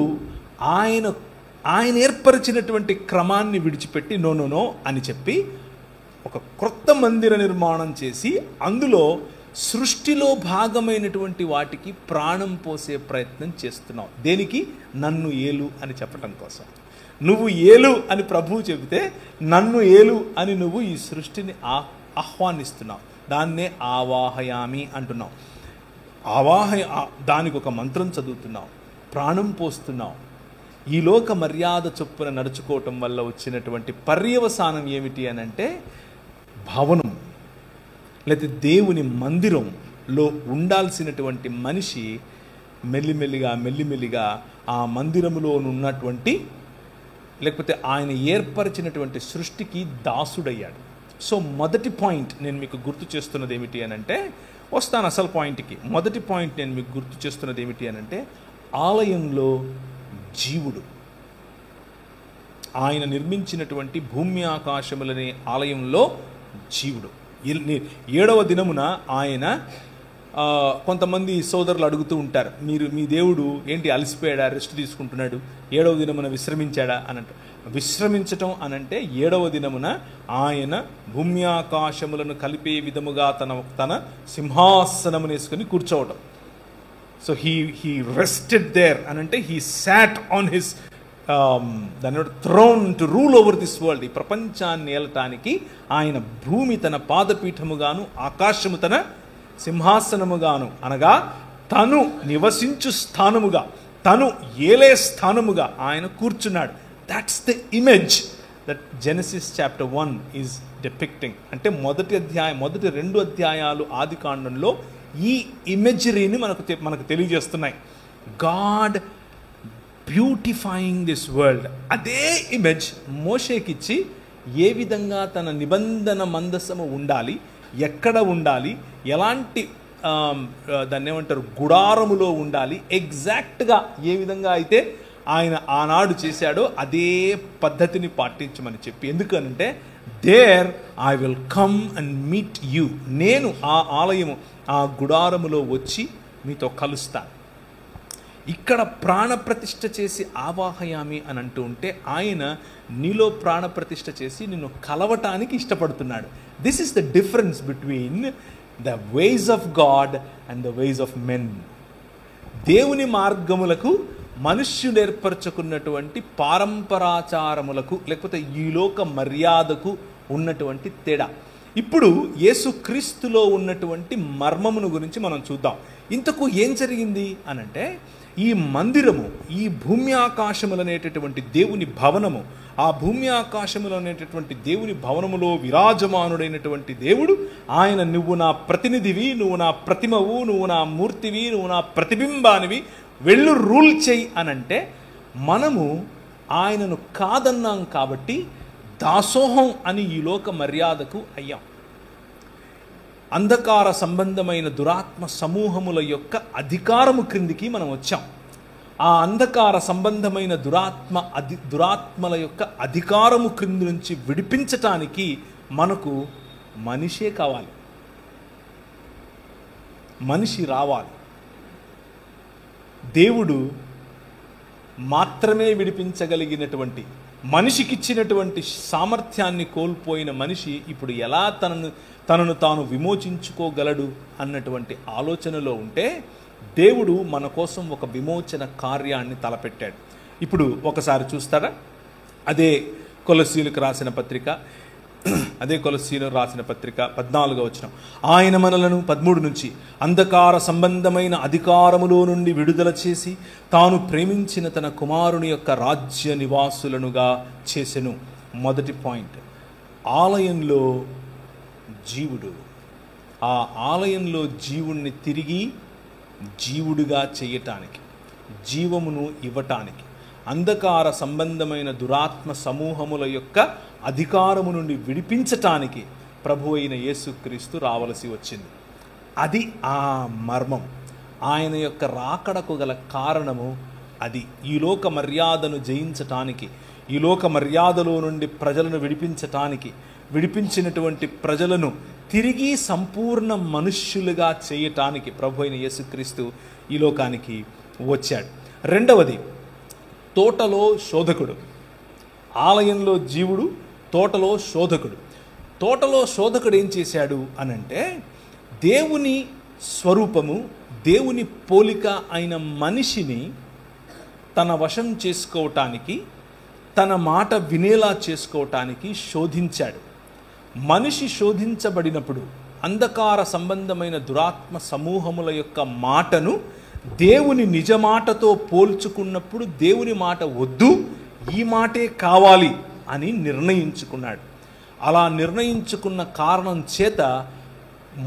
ఆయన ఏర్పరిచినటువంటి క్రమాన్ని విడిచిపెట్టి నో అని చెప్పి ఒక క్రొత్త మందిర నిర్మాణం చేసి అందులో సృష్టిలో భాగమైనటువంటి వాటికి ప్రాణం పోసే ప్రయత్నం చేస్తున్నావు. దేనికి? నన్ను ఏలు అని చెప్పటం కోసం. నువ్వు ఏలు అని ప్రభువు చెబితే నన్ను ఏలు అని నువ్వు ఈ సృష్టిని ఆహ్వానిస్తున్నావు. దాన్నే ఆవాహయామి అంటున్నావు. దానికి ఒక మంత్రం చదువుతున్నావు, ప్రాణం పోస్తున్నావు. ఈ లోక మర్యాద చొప్పున నడుచుకోవటం వల్ల వచ్చినటువంటి పర్యవసానం ఏమిటి అని అంటే, భవనం లేకపోతే దేవుని మందిరంలో ఉండాల్సినటువంటి మనిషి మెల్లిమెల్లిగా ఆ మందిరములో ఉన్నటువంటి లేకపోతే ఆయన ఏర్పరిచినటువంటి సృష్టికి దాసుడయ్యాడు. సో మొదటి పాయింట్ నేను మీకు గుర్తు చేస్తున్నది ఏమిటి అని అంటే, వస్తాను అసలు పాయింట్కి. మొదటి పాయింట్ నేను మీకు గుర్తు చేస్తున్నది ఏమిటి అని అంటే, ఆలయంలో జీవుడు, ఆయన నిర్మించినటువంటి భూమి ఆకాశములనే ఆలయంలో జీవుడు. 7వ దినమున ఆయన, కొంతమంది సోదరులు అడుగుతూ ఉంటారు, మీ దేవుడు ఏంటి అలసిపోయాడా, రెస్ట్ తీసుకుంటున్నాడు, 7వ దినమున విశ్రమించాడా అని అంటారు. విశ్రమించటం అనంటే 7వ దినమున ఆయన భూమి ఆకాశములను కలిపే విధముగా తన సింహాసనమును వేసుకొని కూర్చోవటం. సో హీ రెస్టెడ్ దేర్ అని అంటే హీ సాట్ ఆన్ హిస్ దాని throne to rule over this world. ఈ ప్రపంచాన్ని ఏలటానికి ఆయన భూమి తన పాదపీఠముగాను, ఆకాశము తన సింహాసనముగాను, అనగా తను నివసించు స్థానముగా, తను ఏలే స్థానముగా ఆయన కూర్చున్నాడు. That's the image that Genesis chapter 1 is depicting. అంటే మొదటి 2 అధ్యాయాలు ఆది కాండంలో ఈ ఇమేజరీని మనకు తెలియజేస్తున్నాయి. God beautifying this world. అదే ఇమేజ్ మోషేకిచ్చి ఏ విధంగా తన నిబంధన మందసము ఉండాలి, ఎక్కడ ఉండాలి, ఎలాంటి దాన్ని ఏమంటారు గుడారములో ఉండాలి, ఎగ్జాక్ట్గా ఏ విధంగా అయితే ఆయన ఆనాడు చేశాడో అదే పద్ధతిని పాటించమని చెప్పి. ఎందుకనంటే there I will come and meet you. నేను ఆ ఆలయము, ఆ గుడారములో వచ్చి మీతో కలుస్తాను. ఇక్కడ ప్రాణప్రతిష్ఠ చేసి ఆవాహయామి అని అంటూ ఉంటే ఆయన నీలో ప్రాణప్రతిష్ఠ చేసి నిన్ను కలవటానికి ఇష్టపడుతున్నాడు. This is the difference between the ways of God and the ways of men. దేవుని మార్గములకు మనుష్యుడు ఏర్పరచుకున్నటువంటి పారంపరాచారములకు లేకపోతే ఈ లోక మర్యాదకు ఉన్నటువంటి తేడా. ఇప్పుడు యేసుక్రీస్తులో ఉన్నటువంటి మర్మమును గురించి మనం చూద్దాం. ఇంతకు ఏం జరిగింది అనంటే, ఈ మందిరము, ఈ భూమి ఆకాశములు అనేటటువంటి దేవుని భవనము, ఆ భూమి ఆకాశములు అనేటటువంటి దేవుని భవనములో విరాజమానుడైనటువంటి దేవుడు ఆయన, నువ్వు నా ప్రతినిధివి, నువ్వు నా ప్రతిమవు, నువ్వు నా మూర్తివి, నువ్వు నా ప్రతిబింబానివి, వెళ్ళు రూల్ చెయ్యి అనంటే, మనము ఆయనను కాదన్నాం కాబట్టి దాసోహం అని ఈ లోక మర్యాదకు అయ్యాం. అంధకార సంబంధమైన దురాత్మ సమూహముల యొక్క అధికారము క్రిందికి మనం వచ్చాం. ఆ అంధకార సంబంధమైన దురాత్మల యొక్క అధికారము క్రింది నుంచి విడిపించటానికి మనకు మనిషే కావాలి, మనిషి రావాలి. దేవుడు మాత్రమే విడిపించగలిగినటువంటి, మనిషికిచ్చినటువంటి సామర్థ్యాన్ని కోల్పోయిన మనిషి ఇప్పుడు ఎలా తనను తాను విమోచించుకోగలడు అన్నటువంటి ఆలోచనలో ఉంటే దేవుడు మన కోసం ఒక విమోచన కార్యాన్ని తలపెట్టాడు. ఇప్పుడు ఒకసారి చూస్తారా, అదే కొలస్సీలకు రాసిన పత్రిక 14వ వచనం, ఆయన మనలను 13 నుంచి అంధకార సంబంధమైన అధికారములో నుండి విడుదల చేసి తాను ప్రేమించిన తన కుమారుని యొక్క రాజ్య నివాసులనుగా చేసెను. మొదటి పాయింట్, ఆలయంలో జీవుడు. ఆ ఆలయంలో జీవుణ్ణి తిరిగి జీవుడిగా చేయటానికి, జీవమును ఇవ్వటానికి, అంధకార సంబంధమైన దురాత్మ సమూహముల యొక్క అధికారము నుండి విడిపించటానికి ప్రభు అయిన యేసుక్రీస్తు రావలసి వచ్చింది. అది ఆ మర్మం. ఆయన యొక్క రాకడకు గల కారణము అది. ఈ లోక మర్యాదను జయించటానికి, ఈ లోక మర్యాదలో నుండి ప్రజలను విడిపించటానికి, విడిపించినటువంటి ప్రజలను తిరిగి సంపూర్ణ మనుష్యులుగా చేయటానికి ప్రభు అయిన యేసుక్రీస్తు ఈ లోకానికి వచ్చాడు. రెండవది, తోటలో శోధకుడు. ఆలయంలో జీవుడు, తోటలో శోధకుడు. తోటలో శోధకుడు ఏం చేశాడు అనంటే, దేవుని స్వరూపము, దేవుని పోలిక అయిన మనిషిని తన వశం చేసుకోవటానికి, తన మాట వినేలా చేసుకోవటానికి శోధించాడు. మనిషి శోధించబడినప్పుడు అంధకార సంబంధమైన దురాత్మ సమూహముల యొక్క మాటను దేవుని నిజ మాటతో పోల్చుకున్నప్పుడు దేవుని మాట వద్దు, ఈ మాటే కావాలి అని నిర్ణయించుకున్నాడు. అలా నిర్ణయించుకున్న కారణం చేత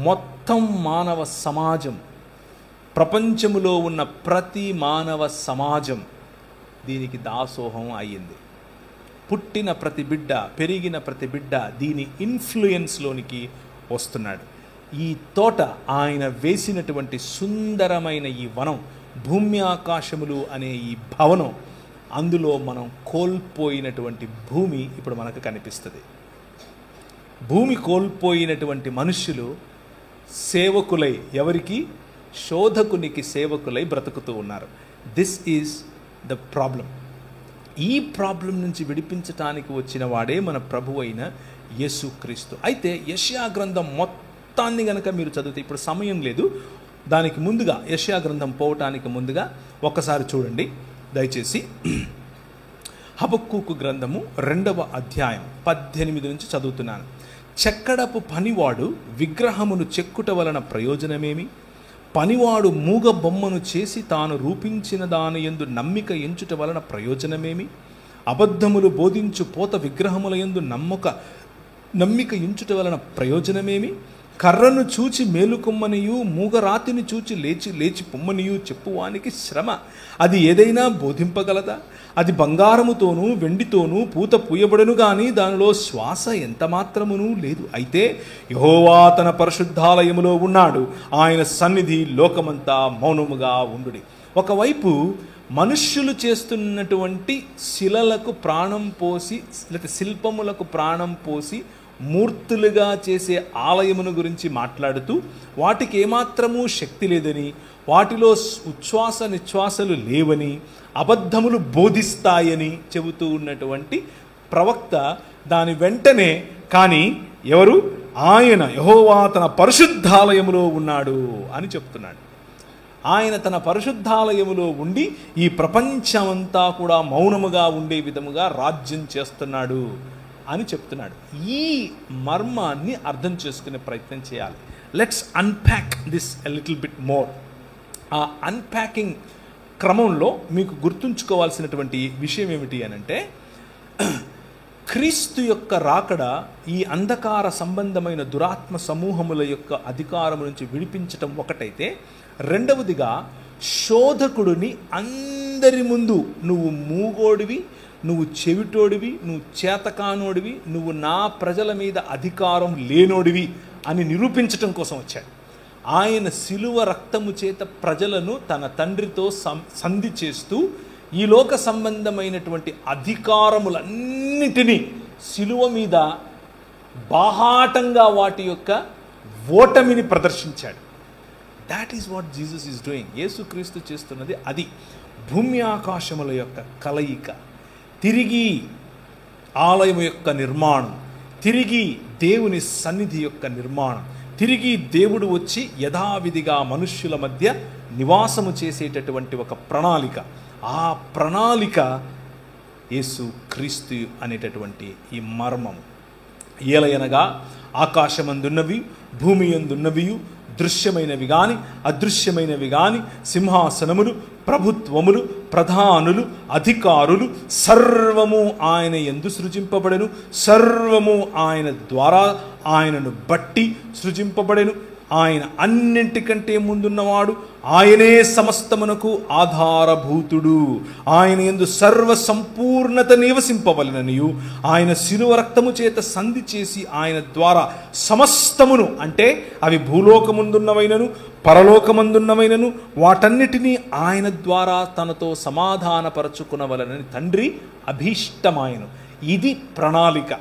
మొత్తం మానవ సమాజం, ప్రపంచములో ఉన్న ప్రతి మానవ సమాజం దీనికి దాసోహం అయ్యింది. పుట్టిన ప్రతి బిడ్డ, పెరిగిన ప్రతి బిడ్డ దీని ఇన్ఫ్లుయెన్స్లోనికి వస్తున్నాడు. ఈ తోట, ఆయన వేసినటువంటి సుందరమైన ఈ వనం, భూమి ఆకాశములు అనే ఈ భవనం, అందులో మనం కోల్పోయినటువంటి భూమి ఇప్పుడు మనకు కనిపిస్తుంది. భూమి కోల్పోయినటువంటి మనుష్యులు సేవకులై, ఎవరికి? శోధకునికి సేవకులై బ్రతుకుతూ ఉన్నారు. This is the problem. ఈ ప్రాబ్లం నుంచి విడిపించటానికి వచ్చిన వాడే మన ప్రభు అయిన యేసుక్రీస్తు. అయితే యెషయా గ్రంథం మొత్తాన్ని గనక మీరు చదివితే, ఇప్పుడు సమయం లేదు, దానికి ముందుగా యెషయా గ్రంథం పోవటానికి ముందుగా ఒక్కసారి చూడండి దయచేసి. హబక్కూకు గ్రంథము 2వ అధ్యాయం 18 నుంచి చదువుతున్నాను. చెక్కడపు పనివాడు విగ్రహమును చెక్కుట వలన ప్రయోజనమేమి? పనివాడు మూగ బొమ్మను చేసి తాను రూపించిన దాని యందు నమ్మిక ఎంచుట వలన ప్రయోజనమేమి? అబద్ధములు బోధించు పోత విగ్రహముల యందు నమ్మిక ఎంచుట వలన ప్రయోజనమేమి? కర్రను చూచి మేలుకొమ్మనియు, మూగరాతిని చూచి లేచి పొమ్మనియు చెప్పువానికి శ్రమ. అది ఏదైనా బోధింపగలదా? అది బంగారముతోనూ వెండితోనూ పూత పూయబడును గాని దానిలో శ్వాస ఎంత మాత్రమునూ లేదు. అయితే యెహోవా తన పరిశుద్ధాలయములో ఉన్నాడు, ఆయన సన్నిధి లోకమంతా మౌనముగా ఉండుడి. ఒకవైపు మనుష్యులు చేస్తున్నటువంటి శిలలకు ప్రాణం పోసి, లేకపోతే శిల్పములకు ప్రాణం పోసి మూర్తులుగా చేసే ఆలయమును గురించి మాట్లాడుతూ, వాటికి ఏమాత్రమూ శక్తి లేదని, వాటిలో ఉచ్ఛ్వాస నిశ్వాసలు లేవని, అబద్ధములు బోధిస్తాయని చెబుతూ ఉన్నటువంటి ప్రవక్త దాని వెంటనే, కానీ ఎవరు? ఆయన యెహోవా తన పరిశుద్ధాలయములో ఉన్నాడు అని చెప్తున్నాడు. ఆయన తన పరిశుద్ధాలయములో ఉండి ఈ ప్రపంచమంతా కూడా మౌనముగా ఉండే విధముగా రాజ్యం చేస్తున్నాడు అని చెప్తున్నాడు. ఈ మర్మాన్ని అర్థం చేసుకునే ప్రయత్నం చేయాలి. Let's unpack this a little bit more. ఆ అన్ప్యాకింగ్ క్రమంలో మీకు గుర్తుంచుకోవాల్సినటువంటి విషయం ఏమిటి అనంటే, క్రీస్తు యొక్క రాకడ ఈ అంధకార సంబంధమైన దురాత్మ సమూహముల యొక్క అధికారం నుంచి విడిపించటం ఒకటైతే, రెండవదిగా శోధకుడిని అందరి ముందు నువ్వు మూగోడివి, నువ్వు చెవిటోడివి, నువ్వు చేతకానోడివి, నువ్వు నా ప్రజల మీద అధికారం లేనోడివి అని నిరూపించటం కోసం వచ్చాడు. ఆయన శిలువ రక్తము చేత ప్రజలను తన తండ్రితో సంధి చేస్తూ ఈ లోక సంబంధమైనటువంటి అధికారములన్నిటినీ శిలువ మీద బాహాటంగా వాటి యొక్క ఓటమిని ప్రదర్శించాడు. That is what Jesus is doing. యేసుక్రీస్తు చేస్తున్నది అది. భూమి ఆకాశముల యొక్క కలయిక, తిరిగి ఆలయం యొక్క నిర్మాణం, తిరిగి దేవుని సన్నిధి యొక్క నిర్మాణం, తిరిగి దేవుడు వచ్చి యథావిధిగా మనుష్యుల మధ్య నివాసము చేసేటటువంటి ఒక ప్రణాళిక. ఆ ప్రణాళిక యేసు క్రీస్తు అనేటటువంటి ఈ మర్మము. ఏలయనగా ఆకాశమందున్నవి, భూమి యందున్నవి, దృశ్యమైనవి గాని అదృశ్యమైనవి గాని, సింహాసనములు, ప్రభుత్వములు, ప్రధానులు, అధికారులు సర్వము ఆయన యందు సృజింపబడెను. సర్వము ఆయన ద్వారా, ఆయనను బట్టి సృజింపబడెను. ఆయన అన్నింటికంటే ముందున్నవాడు, ఆయనే సమస్తమునకు ఆధారభూతుడు. ఆయన యందు సర్వ సంపూర్ణత నివసింపవలెననియు ఆయన శిలువ రక్తము చేత సంధి చేసి ఆయన ద్వారా సమస్తమును, అంటే అవి భూలోకముందున్నవైనను పరలోకమందున్నవైనను వాటన్నిటినీ ఆయన ద్వారా తనతో సమాధానపరచుకునవలనని తండ్రి అభీష్టమాయను. ఇది ప్రణాళిక.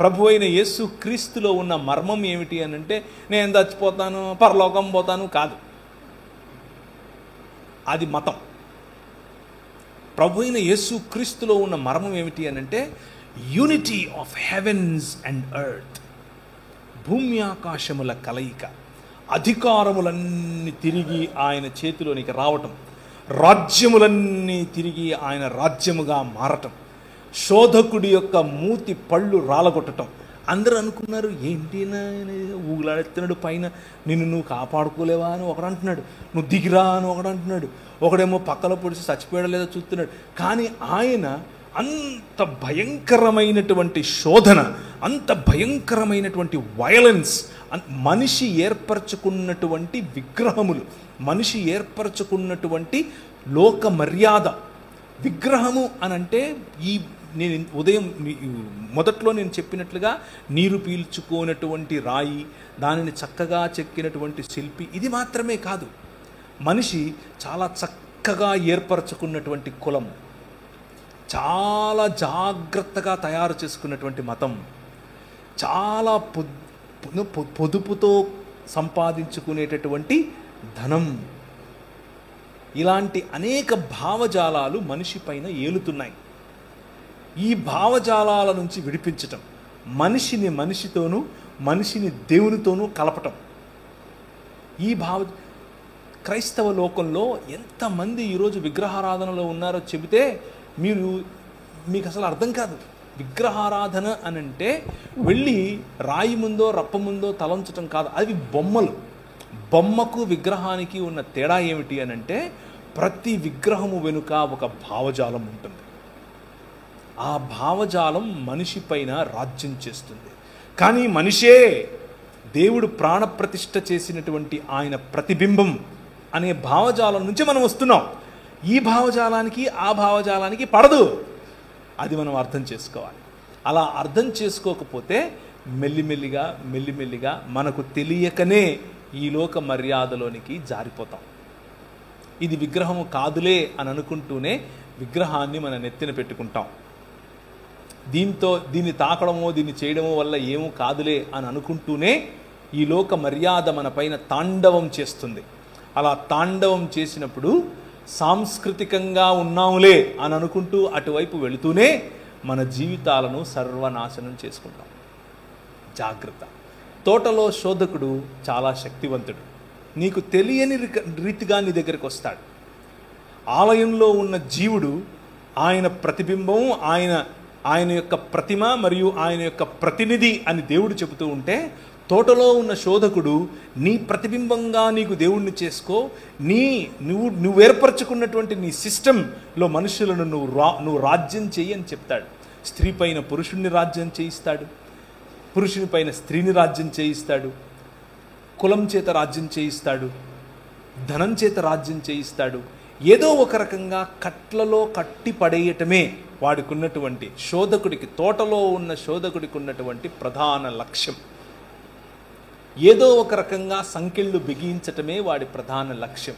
ప్రభు అయిన యేసు క్రీస్తులో ఉన్న మర్మం ఏమిటి అని అంటే, నేను చచ్చిపోతాను, పరలోకం పోతాను కాదు. అది మతం. ప్రభు అయిన యేసు క్రీస్తులో ఉన్న మర్మం ఏమిటి అని అంటే, unity of heavens and earth. భూమి ఆకాశముల కలయిక, అధికారములన్నీ తిరిగి ఆయన చేతిలోనికి రావటం, రాజ్యములన్నీ తిరిగి ఆయన రాజ్యముగా మారటం, శోధకుడి యొక్క మూతి పళ్ళు రాలగొట్టడం. అందరూ అనుకున్నారు, ఏంటి ఊగులాడెత్తున్నాడు పైన, నిన్ను నువ్వు కాపాడుకోలేవా అని ఒకడు అంటున్నాడు, నువ్వు దిగిరా అని ఒకడు అంటున్నాడు, ఒకడేమో పక్కలో పొడిచి చచ్చిపోయాడో లేదో చూస్తున్నాడు. కానీ ఆయన అంత భయంకరమైనటువంటి శోధన, అంత భయంకరమైనటువంటి వయలెన్స్, మనిషి ఏర్పరచుకున్నటువంటి విగ్రహములు, మనిషి ఏర్పరచుకున్నటువంటి లోక మర్యాద. విగ్రహము అనంటే ఈ నేను ఉదయం మొదట్లో నేను చెప్పినట్లుగా నీరు పీల్చుకోనటువంటి రాయి, దానిని చక్కగా చెక్కినటువంటి శిల్పి, ఇది మాత్రమే కాదు. మనిషి చాలా చక్కగా ఏర్పరచుకున్నటువంటి కులం, చాలా జాగ్రత్తగా తయారు చేసుకున్నటువంటి మతం, చాలా పొదుపుతో సంపాదించుకునేటటువంటి ధనం, ఇలాంటి అనేక భావజాలాలు మనిషి పైన ఏలుతున్నాయి. ఈ భావజాలాల నుంచి విడిపించటం, మనిషిని మనిషితోనూ మనిషిని దేవునితోనూ కలపటం. ఈ క్రైస్తవ లోకంలో ఎంతమంది ఈరోజు విగ్రహారాధనలో ఉన్నారో చెబితే మీకు అసలు అర్థం కాదు. విగ్రహారాధన అనంటే వెళ్ళి రాయి ముందో రప్ప ముందో తలంచటం కాదు, అవి బొమ్మలు. బొమ్మకు విగ్రహానికి ఉన్న తేడా ఏమిటి అనంటే, ప్రతి విగ్రహము వెనుక ఒక భావజాలం ఉంటుంది. ఆ భావజాలం మనిషి పైన రాజ్యం చేస్తుంది. కానీ మనిషే దేవుడు ప్రాణప్రతిష్ఠ చేసినటువంటి ఆయన ప్రతిబింబం అనే భావజాలం నుంచి మనం వస్తున్నాం. ఈ భావజాలానికి ఆ భావజాలానికి పడదు. అది మనం అర్థం చేసుకోవాలి. అలా అర్థం చేసుకోకపోతే మెల్లిమెల్లిగా మనకు తెలియకనే ఈ లోక మర్యాదలోనికి జారిపోతాం. ఇది విగ్రహము కాదులే అని అనుకుంటూనే విగ్రహాన్ని మన నెత్తిన పెట్టుకుంటాం. దీన్ని తాకడమో దీన్ని చేయడమో వల్ల ఏమో కాదులే అని అనుకుంటూనే ఈ లోక మర్యాద మన పైన తాండవం చేస్తుంది. అలా తాండవం చేసినప్పుడు సాంస్కృతికంగా ఉన్నాములే అని అనుకుంటూ అటువైపు వెళుతూనే మన జీవితాలను సర్వనాశనం చేసుకుంటాం. జాగ్రత్త. తోటలో శోధకుడు చాలా శక్తివంతుడు. నీకు తెలియని రీతిగా నీ దగ్గరికి వస్తాడు. ఆలయంలో ఉన్న జీవుడు ఆయన ప్రతిబింబం, ఆయన యొక్క ప్రతిమ మరియు ఆయన యొక్క ప్రతినిధి అని దేవుడు చెబుతూ ఉంటే, తోటలో ఉన్న శోధకుడు నీ ప్రతిబింబంగా నీకు దేవుణ్ణి చేసుకో, నువ్వు ఏర్పరచుకున్నటువంటి నీ సిస్టంలో మనుషులను నువ్వు రాజ్యం చెయ్యి అని చెప్తాడు. స్త్రీ పైన పురుషుణ్ణి రాజ్యం చేయిస్తాడు, పురుషుని పైన స్త్రీని రాజ్యం చేయిస్తాడు, కులం చేత రాజ్యం చేయిస్తాడు, ధనం చేత రాజ్యం చేయిస్తాడు. ఏదో ఒక రకంగా కట్లలో కట్టి పడేయటమే వాడికి ఉన్నటువంటి శోధకుడికి, తోటలో ఉన్న శోధకుడికి ఉన్నటువంటి ప్రధాన లక్ష్యం. ఏదో ఒక రకంగా సంకెళ్ళు బిగించటమే వాడి ప్రధాన లక్ష్యం.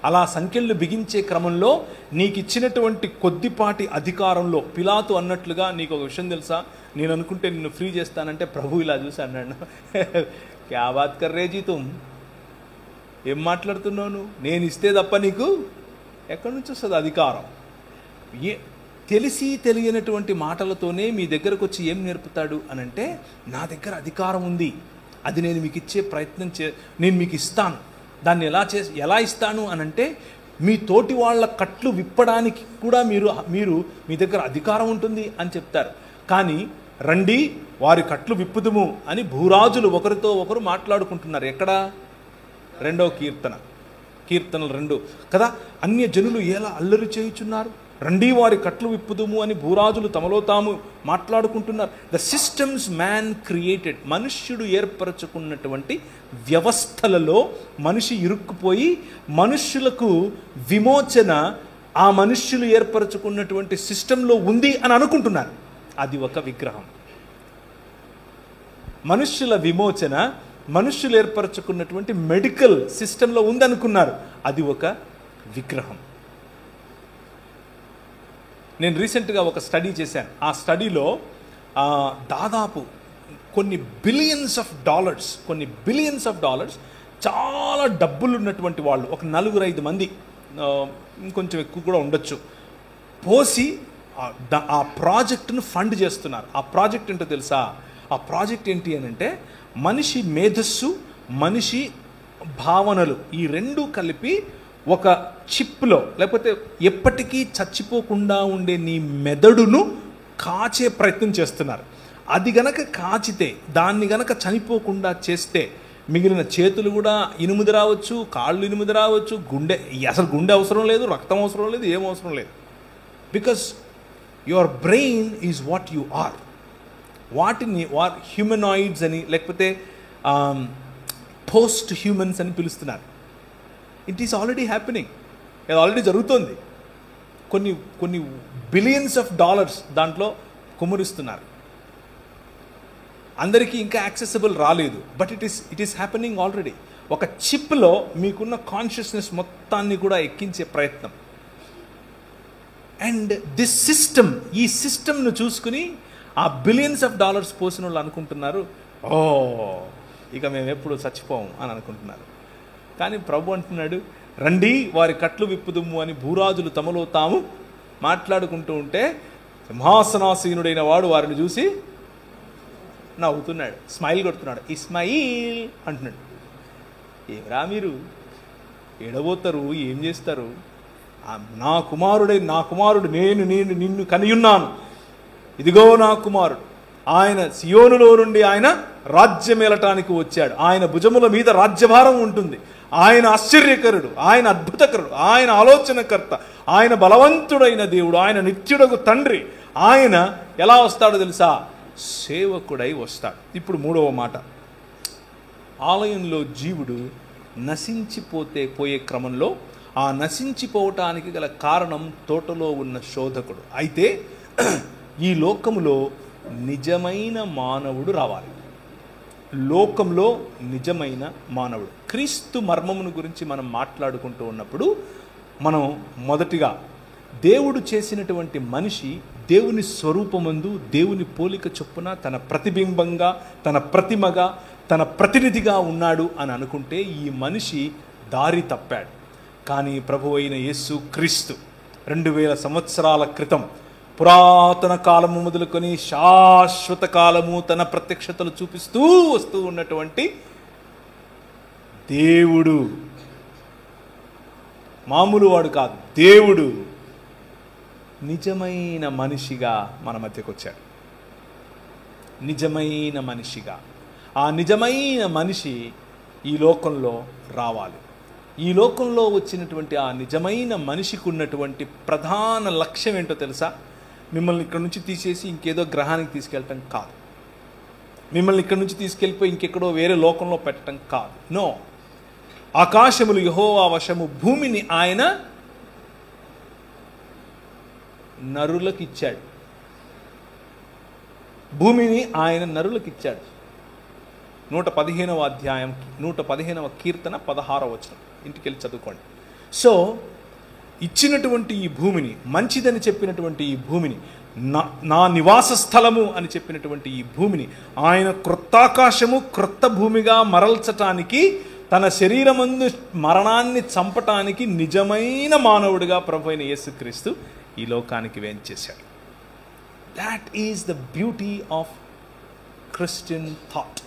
అలా సంకెళ్ళు బిగించే క్రమంలో నీకు ఇచ్చినటువంటి కొద్దిపాటి అధికారంలో, పిలాతు అన్నట్లుగా, నీకు ఒక విషయం తెలుసా, నేను అనుకుంటే నిన్ను ఫ్రీ చేస్తానంటే ప్రభు ఇలా చూసి అన్నాడు, క్యా బాత్ కర్ రే జీ తుమ్, ఏం మాట్లాడుతున్నావు, నేను ఇస్తే తప్ప నీకు ఎక్కడి నుంచి వస్తుంది అధికారం? తెలిసి తెలియనటువంటి మాటలతోనే మీ దగ్గరకు వచ్చి ఏం నేర్పుతాడు అనంటే, నా దగ్గర అధికారం ఉంది, అది నేను మీకు ఇచ్చే ప్రయత్నం నేను మీకు ఇస్తాను. దాన్ని ఎలా ఇస్తాను అనంటే, మీ తోటి వాళ్ళ కట్లు విప్పడానికి కూడా మీరు మీ దగ్గర అధికారం ఉంటుంది అని చెప్తారు. కానీ రండి వారి కట్లు విప్పుదుము అని భూరాజులు ఒకరితో ఒకరు మాట్లాడుకుంటున్నారు. ఎక్కడ? 2వ కీర్తనలు 2 కదా. అన్య జనులు ఎలా అల్లరి చేయుచున్నారు, రండి వారి కట్లు విప్పుదుము అని భూరాజులు తమలో తాము మాట్లాడుకుంటున్నారు. ద సిస్టమ్స్ మ్యాన్ క్రియేటెడ్, మనుష్యుడు ఏర్పరచుకున్నటువంటి వ్యవస్థలలో మనిషి ఇరుక్కుపోయి మనుష్యులకు విమోచన ఆ మనుష్యులు ఏర్పరచుకున్నటువంటి సిస్టంలో ఉంది అని అనుకుంటున్నారు. అది ఒక విగ్రహం. మనుష్యుల విమోచన మనుష్యులు ఏర్పరచుకున్నటువంటి మెడికల్ సిస్టంలో ఉందనుకున్నారు. అది ఒక విగ్రహం. నేను రీసెంట్గా ఒక స్టడీ చేశాను. ఆ స్టడీలో దాదాపు కొన్ని బిలియన్స్ ఆఫ్ డాలర్స్ చాలా డబ్బులు ఉన్నటువంటి వాళ్ళు, ఒక 4-5 మంది, ఇంకొంచెం ఎక్కువ కూడా ఉండొచ్చు, పోసి ఆ ప్రాజెక్టును ఫండ్ చేస్తున్నారు. ఆ ప్రాజెక్ట్ ఏంటో తెలుసా? ఆ ప్రాజెక్ట్ ఏంటి అని అంటే, మనిషి మేధస్సు, మనిషి భావనలు, ఈ 2 కలిపి ఒక చిప్లో, లేకపోతే ఎప్పటికీ చచ్చిపోకుండా ఉండే నీ మెదడును కాచే ప్రయత్నం చేస్తున్నారు. అది గనక కాచితే, దాన్ని గనక చనిపోకుండా చేస్తే, మిగిలిన చేతులు కూడా ఇనుముది రావచ్చు, కాళ్ళు ఇనుముది రావచ్చు, అసలు గుండె అవసరం లేదు, రక్తం అవసరం లేదు, ఏం అవసరం లేదు. Because your brain is what you are. వాటిని హ్యూమనాయిడ్స్ అని, లేకపోతే పోస్ట్ హ్యూమన్స్ అని పిలుస్తున్నారు. It is already happening. ఇది ఆల్రెడీ జరుగుతోంది. కొన్ని బిలియన్స్ ఆఫ్ డాలర్స్ దాంట్లో కుమ్మరిస్తున్నారు. అందరికీ ఇంకా యాక్సెసిబుల్ రాలేదు, but it is happening already. ఒక చిప్లో మీకున్న కాన్షియస్నెస్ మొత్తాన్ని కూడా ఎక్కించే ప్రయత్నం. అండ్ దిస్ సిస్టమ్, ఈ సిస్టమ్ను చూసుకుని ఆ బిలియన్స్ ఆఫ్ డాలర్స్ పోసిన వాళ్ళు అనుకుంటున్నారు, ఓ ఇక మేము ఎప్పుడు చచ్చిపోము అని అనుకుంటున్నారు. కానీ ప్రభు అంటున్నాడు, రండి వారి కట్లు విప్పుదుము అని భూరాజులు తమలో తాము మాట్లాడుకుంటూ ఉంటే, సింహాసనాసీనుడైన వాడు వారిని చూసి నవ్వుతున్నాడు, స్మైల్ కొడుతున్నాడు. ఇస్మాయిల్ అంటున్నాడు. ఏమరా మీరు ఎడబోతారు, ఏం చేస్తారు? నా కుమారుడు నేను నిన్ను కనియున్నాను, ఇదిగో నా కుమారుడు, ఆయన సియోనులో నుండి ఆయన రాజ్యమేలటానికి వచ్చాడు, ఆయన భుజముల మీద రాజ్యభారం ఉంటుంది, ఆయన ఆశ్చర్యకరుడు, ఆయన అద్భుతకరుడు, ఆయన ఆలోచనకర్త, ఆయన బలవంతుడైన దేవుడు, ఆయన నిత్యుడగు తండ్రి. ఆయన ఎలా వస్తాడో తెలుసా? సేవకుడై వస్తాడు. ఇప్పుడు 3వ మాట, ఆలయంలో జీవుడు పోయే క్రమంలో ఆ నశించిపోవటానికి గల కారణం తోటలో ఉన్న శోధకుడు. అయితే ఈ లోకములో నిజమైన మానవుడు రావాలి. లోకంలో నిజమైన మానవుడు. క్రీస్తు మర్మమును గురించి మనం మాట్లాడుకుంటూ ఉన్నప్పుడు మనం మొదటిగా దేవుడు చేసినటువంటి మనిషి దేవుని స్వరూపమందు, దేవుని పోలిక చొప్పున, తన ప్రతిబింబంగా, తన ప్రతిమగా, తన ప్రతినిధిగా ఉన్నాడు అని అనుకుంటే ఈ మనిషి దారి తప్పాడు. కానీ ప్రభు అయిన యేసు క్రీస్తు 2000 సంవత్సరాల క్రితం, పురాతన కాలము మొదలుకొని శాశ్వత కాలము తన ప్రత్యక్షతలు చూపిస్తూ వస్తూ ఉన్నటువంటి దేవుడు, మామూలు వాడు కాదు, దేవుడు నిజమైన మనిషిగా మన మధ్యకు వచ్చాడు. నిజమైన మనిషిగా. ఆ నిజమైన మనిషి ఈ లోకంలో రావాలి. ఈ లోకంలో వచ్చినటువంటి ఆ నిజమైన మనిషికి ఉన్నటువంటి ప్రధాన లక్ష్యం ఏంటో తెలుసా? మిమ్మల్ని ఇక్కడ నుంచి తీసేసి ఇంకేదో గ్రహానికి తీసుకెళ్ళటం కాదు, మిమ్మల్ని ఇక్కడ నుంచి తీసుకెళ్ళిపోయి ఇంకెక్కడో వేరే లోకంలో పెట్టడం కాదు. నో, ఆకాశములు యెహోవా వశము, భూమిని ఆయన నరులకు ఇచ్చాడు. భూమిని ఆయన నరులకు ఇచ్చాడు. 115వ అధ్యాయం 115వ కీర్తన 16వ వచనం ఇంటికి వెళ్ళి చదువుకోండి. సో ఇచ్చినటువంటి ఈ భూమిని, మంచిదని చెప్పినటువంటి ఈ భూమిని, నా నివాస స్థలము అని చెప్పినటువంటి ఈ భూమిని ఆయన క్రొత్తాకాశము క్రొత్త భూమిగా మరల్చటానికి, తన శరీరమందు మరణాన్ని చంపటానికి నిజమైన మానవుడిగా ప్రభువైన యేసుక్రీస్తు ఈ లోకానికి వేంచేశాడు. That is the beauty of Christian thought.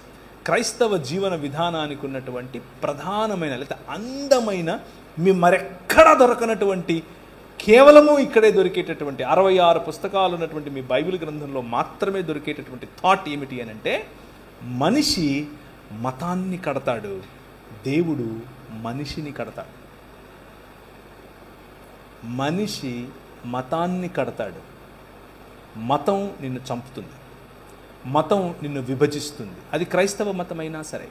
క్రైస్తవ జీవన విధానానికి ఉన్నటువంటి ప్రధానమైన లేదా అందమైన, మీ మరెక్కడా దొరకనటువంటి, కేవలము ఇక్కడే దొరికేటటువంటి 66 పుస్తకాలు ఉన్నటువంటి మీ బైబిల్ గ్రంథంలో మాత్రమే దొరికేటటువంటి థాట్ ఏమిటి అని అంటే, మనిషి మతాన్ని కడతాడు, దేవుడు మనిషిని కడతాడు. మనిషి మతాన్ని కడతాడు. మతం నిన్ను చంపుతుంది, మతం నిన్ను విభజిస్తుంది. అది క్రైస్తవ మతమైనా సరే.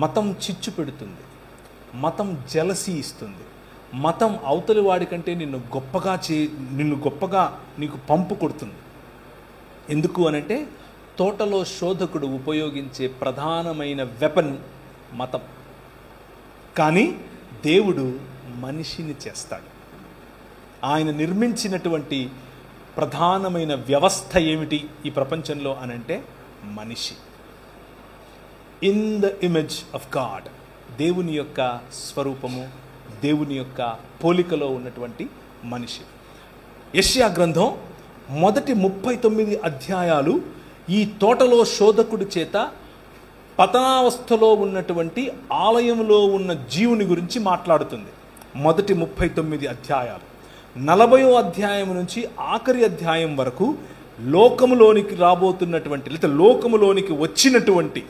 మతం చిచ్చు పెడుతుంది, మతం జలసి ఇస్తుంది, మతం అవతలి వాడికంటే నిన్ను గొప్పగా నీకు పంపు కొడుతుంది. ఎందుకు అనంటే, తోటలో శోధకుడు ఉపయోగించే ప్రధానమైన వెపన్ మతం. కానీ దేవుడు మనిషిని చేస్తాడు. ఆయన నిర్మించినటువంటి ప్రధానమైన వ్యవస్థ ఏమిటి ఈ ప్రపంచంలో అనంటే, మనిషి. In the image of God, దేవుని యొక్క స్వరూపము, దేవుని యొక్క పోలికలో ఉన్నటువంటి మనిషి. యెషయా గ్రంథం మొదటి 39 అధ్యాయాలు ఈ తోటలో శోధకుడి చేత పతనావస్థలో ఉన్నటువంటి ఆలయంలో ఉన్న జీవుని గురించి మాట్లాడుతుంది. మొదటి 39 అధ్యాయాలు. 40వ అధ్యాయం నుంచి ఆఖరి అధ్యాయం వరకు లోకములోనికి రాబోతున్నటువంటి, లేదా లోకములోనికి వచ్చినటువంటి,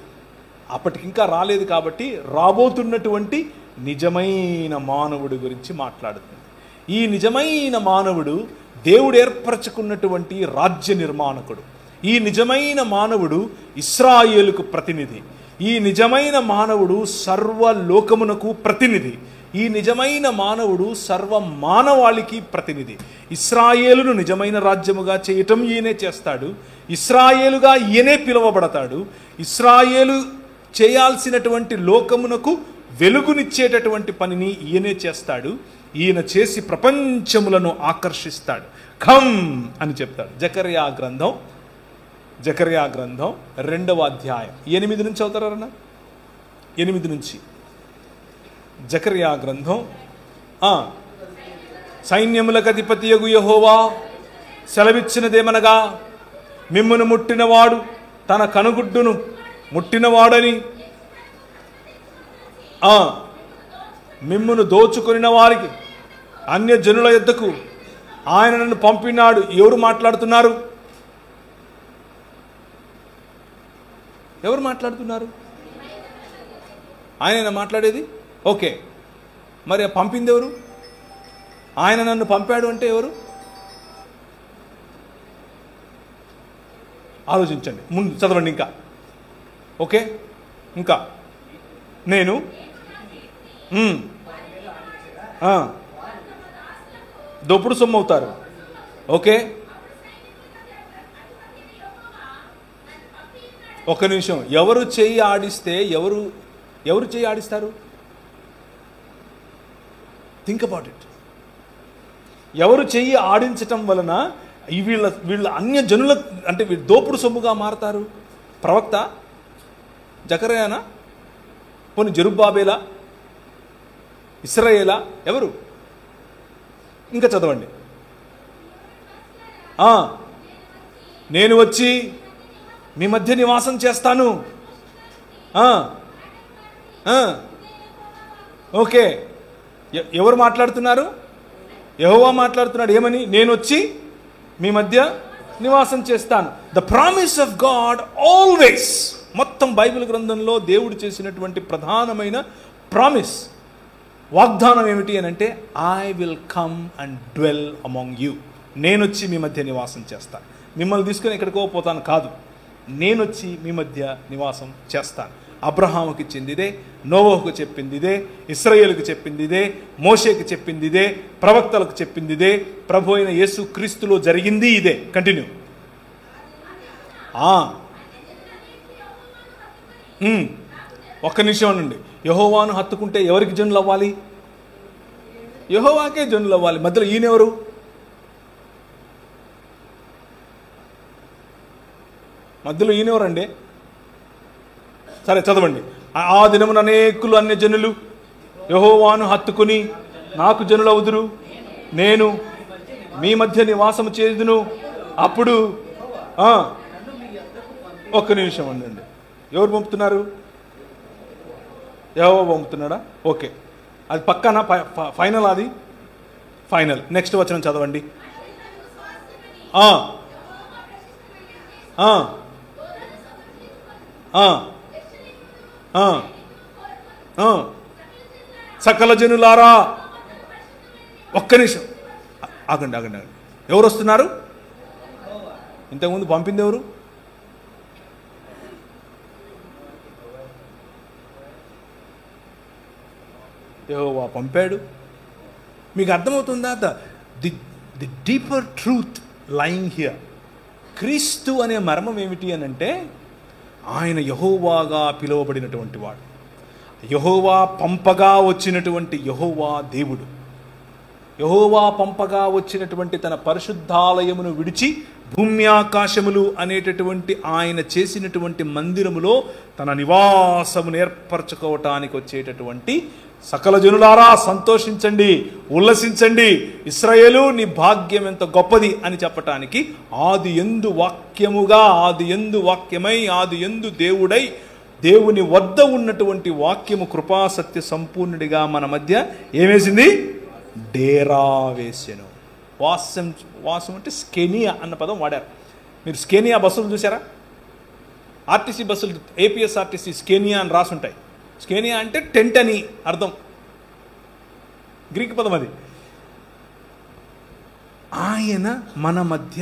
అప్పటికింకా రాలేదు కాబట్టి రాబోతున్నటువంటి నిజమైన మానవుడి గురించి మాట్లాడుతుంది. ఈ నిజమైన మానవుడు దేవుడు ఏర్పరచుకున్నటువంటి రాజ్య నిర్మాణకుడు. ఈ నిజమైన మానవుడు ఇశ్రాయేలుకు ప్రతినిధి. ఈ నిజమైన మానవుడు సర్వలోకమునకు ప్రతినిధి. ఈ నిజమైన మానవుడు సర్వ మానవాళికి ప్రతినిధి. ఇశ్రాయేలును నిజమైన రాజ్యముగా చేయటం ఈయనే చేస్తాడు. ఇశ్రాయేలుగా ఈయనే పిలువబడతాడు. ఇశ్రాయేలు చేయాల్సినటువంటి లోకమునకు వెలుగునిచ్చేటటువంటి పనిని ఈయనే చేస్తాడు. ఈయన చేసి ప్రపంచములను ఆకర్షిస్తాడు. ఖమ్ అని చెప్తాడు. జకర్యా గ్రంథం 2వ అధ్యాయం 8 నుంచి అవుతారన్నా, 8 నుంచి. జకర్యా గ్రంథం, సైన్యములకు అధిపతియగు యెహోవా సెలవిచ్చినదేమనగా, మిమ్మును ముట్టినవాడు తన కనుగుడ్డును ముట్టినవాడని, మిమ్మును దోచుకొనిన వారికి అన్య జనుల యొద్దకు ఆయన నన్ను పంపినాడు. ఎవరు మాట్లాడుతున్నారు? ఎవరు మాట్లాడుతున్నారు? ఆయన మాట్లాడేది. ఓకే, మరి పంపింది ఎవరు? ఆయన నన్ను పంపాడు అంటే ఎవరు? ఆలోచించండి, ముందు చదవండి ఇంకా. ఓకే, ఇంకా నేను దోపుడు సొమ్ము అవుతారు. ఓకే, ఒక్క నిమిషం. ఎవరు చెయ్యి ఆడిస్తే ఎవరు చెయ్యి ఆడిస్తారు? Think about it. ఎవరు చెయ్యి ఆడించటం వలన వీళ్ళ అన్య జనుల అంటే వీళ్ళు దోపుడు సొమ్ముగా మారతారు? ప్రవక్త? జకర్యానా? పోనీ జెరుబ్బాబేలా? ఇశ్రాయేలా? ఎవరు? ఇంకా చదవండి. నేను వచ్చి మీ మధ్య నివాసం చేస్తాను. ఓకే, ఎవరు మాట్లాడుతున్నారు? యెహోవా మాట్లాడుతున్నాడు. ఏమని? నేను వచ్చి మీ మధ్య నివాసం చేస్తాను. The promise of God always. మొత్తం బైబిల్ గ్రంథంలో దేవుడు చేసినటువంటి ప్రధానమైన ప్రామిస్, వాగ్దానం ఏమిటి అని అంటే, I will come and dwell among you. నేను వచ్చి మీ మధ్య నివాసం చేస్తాను. మిమ్మల్ని తీసుకుని ఎక్కడికో పోతాను కాదు, నేను వచ్చి మీ మధ్య నివాసం చేస్తాను. అబ్రహాముకి ఇచ్చింది ఇదే, నోవహుకు చెప్పింది ఇదే, ఇశ్రాయేలుకు చెప్పింది ఇదే, మోషేకి చెప్పింది ఇదే, ప్రవక్తలకు చెప్పింది ఇదే, ప్రభు అయిన యేసు క్రీస్తులో జరిగింది ఇదే. కంటిన్యూ. ఒక్క నిమిషం అనండి. యెహోవాను హత్తుకుంటే ఎవరికి జనులు అవ్వాలి? యెహోవాకే జనులు అవ్వాలి. మధ్యలో ఈయనెవరు? మధ్యలో ఈయనెవరండి? సరే చదవండి. ఆ దినమున అనేకులు అన్య జనులు యెహోవాను హత్తుకుని నాకు జనులు అవుదురు, నేను మీ మధ్య నివాసము చేదును. అప్పుడు ఒక్క నిమిషం అండి. ఎవరు పంపుతున్నారు? యెహోవా పంపుతున్నాడా? ఓకే, అది పక్కన ఫైనల్, అది ఫైనల్. నెక్స్ట్ వచనం చదవండి. సకల జనులారా, ఒక్క నిమిషం ఆగండి. ఎవరు వస్తున్నారు? ఇంతకుముందు పంపింది ఎవరు? యెహోవా పంపాడు. మీకు అర్థమవుతుందా? The deeper truth lying here. క్రీస్తు అనే మర్మం ఏమిటి అని అంటే, ఆయన యెహోవాగా పిలువబడినటువంటి వాడు, యెహోవా పంపగా వచ్చినటువంటి యెహోవా దేవుడు. యెహోవా పంపగా వచ్చినటువంటి తన పరిశుద్ధాలయమును విడిచి భూమి ఆకాశములు అనేటటువంటి ఆయన చేసినటువంటి మందిరములో తన నివాసమును ఏర్పరచుకోవటానికి వచ్చేటటువంటి సకల జనులారా సంతోషించండి, ఉల్లసించండి, ఇశ్రాయేలు నీ భాగ్యం ఎంత గొప్పది అని చెప్పటానికి ఆది యందు వాక్యముగా, ఆది యందు వాక్యమై, ఆది యందు దేవుడై, దేవుని వద్ద ఉన్నటువంటి వాక్యము కృపాసత్య సంపూర్ణుడిగా మన మధ్య ఏమేసింది? డేరా వేసెను. వాసం అంటే స్కెనియా అన్న పదం వాడారు. మీరు స్కెనియా బస్సులు చూసారా? ఆర్టీసీ బస్సులు, ఏపీఎస్ఆర్టీసీ స్కెనియా అని రాసుంటాయి. స్కెనియా అంటే టెంట్ అని అర్థం, గ్రీక్ పదం అది. ఆయన మన మధ్య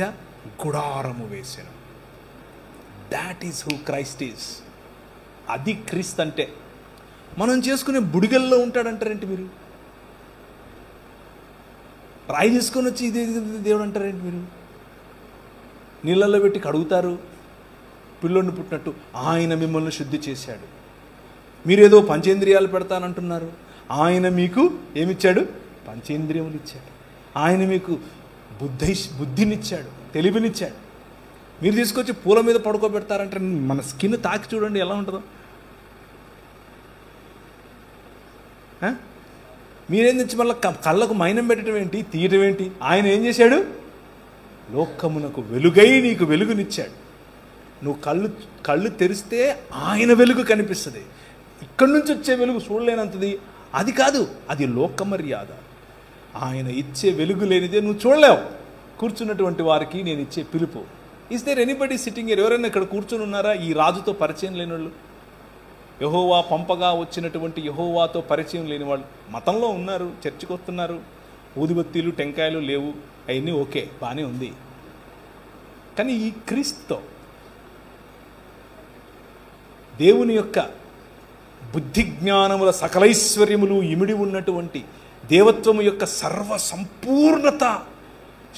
గుడారము వేసెను. That is who Christ is. అది క్రీస్తు అంటే. మనం చేసుకునే బుడిగల్లో ఉంటాడంటారేంటి మీరు? రాయి తీసుకొని వచ్చి ఇది దేవుడు అంటారేంటి మీరు? నీళ్ళల్లో పెట్టి కడుగుతారు పిల్లోడిని పుట్టినట్టు. ఆయన మిమ్మల్ని శుద్ధి చేశాడు. మీరేదో పంచేంద్రియాలు పెడతానంటున్నారు. ఆయన మీకు ఏమిచ్చాడు? పంచేంద్రియములు ఇచ్చాడు. ఆయన మీకు బుద్ధినిచ్చాడు, తెలివినిచ్చాడు. మీరు తీసుకొచ్చి పూల మీద పడుకోబెడతారంటే మన స్కిన్ తాకి చూడండి ఎలా ఉంటుందో. మీరేం తెచ్చి మళ్ళీ కళ్ళకు మైనం పెట్టడం ఏంటి, తీయటం ఏంటి? ఆయన ఏం చేశాడు? లోకమునకు వెలుగై నీకు వెలుగునిచ్చాడు. నువ్వు కళ్ళు తెరిస్తే ఆయన వెలుగు కనిపిస్తుంది. ఇక్కడి నుంచి వచ్చే వెలుగు చూడలేనంతది అది కాదు, అది లోకమర్యాద. ఆయన ఇచ్చే వెలుగు లేనిదే నువ్వు చూడలేవు. కూర్చున్నటువంటి వారికి నేను ఇచ్చే పిలుపు. Is there anybody sitting here? ఎవరైనా ఇక్కడ కూర్చొని ఉన్నారా ఈ రాజుతో పరిచయం లేని వాళ్ళు? యెహోవా పంపగా వచ్చినటువంటి యెహోవాతో పరిచయం లేని వాళ్ళు మతంలో ఉన్నారు, చర్చికి వస్తున్నారు, ఊదిబత్తీలు టెంకాయలు లేవు, అవన్నీ ఓకే, బాగానే ఉంది. కానీ ఈ క్రీస్తుతో దేవుని యొక్క బుద్ధి జ్ఞానముల సకలైశ్వర్యములు ఇమిడి ఉన్నటువంటి దేవత్వము యొక్క సర్వ సంపూర్ణత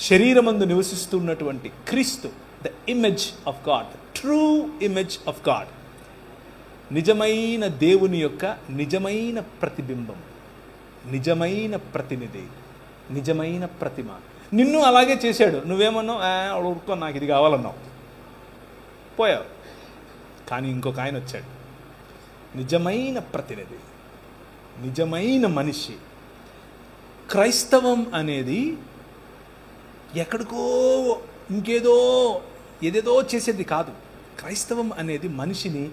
శరీరమందు నివసిస్తున్నటువంటి క్రీస్తు, the image of God, the true image of God, నిజమైన దేవుని యొక్క నిజమైన ప్రతిబింబం, నిజమైన ప్రతినిధి, నిజమైన ప్రతిమ. నిన్ను అలాగే చేశాడు. నువ్వేమన్నావు? ఊరుకో, నాకు ఇది కావాలన్నావు, పోయావు. కానీ ఇంకొక ఆయన వచ్చాడు, నిజమైన ప్రతినిధి, నిజమైన మనిషి. క్రైస్తవం అనేది ఎక్కడికో ఏదేదో చేసేది కాదు. క్రైస్తవం అనేది మనిషిని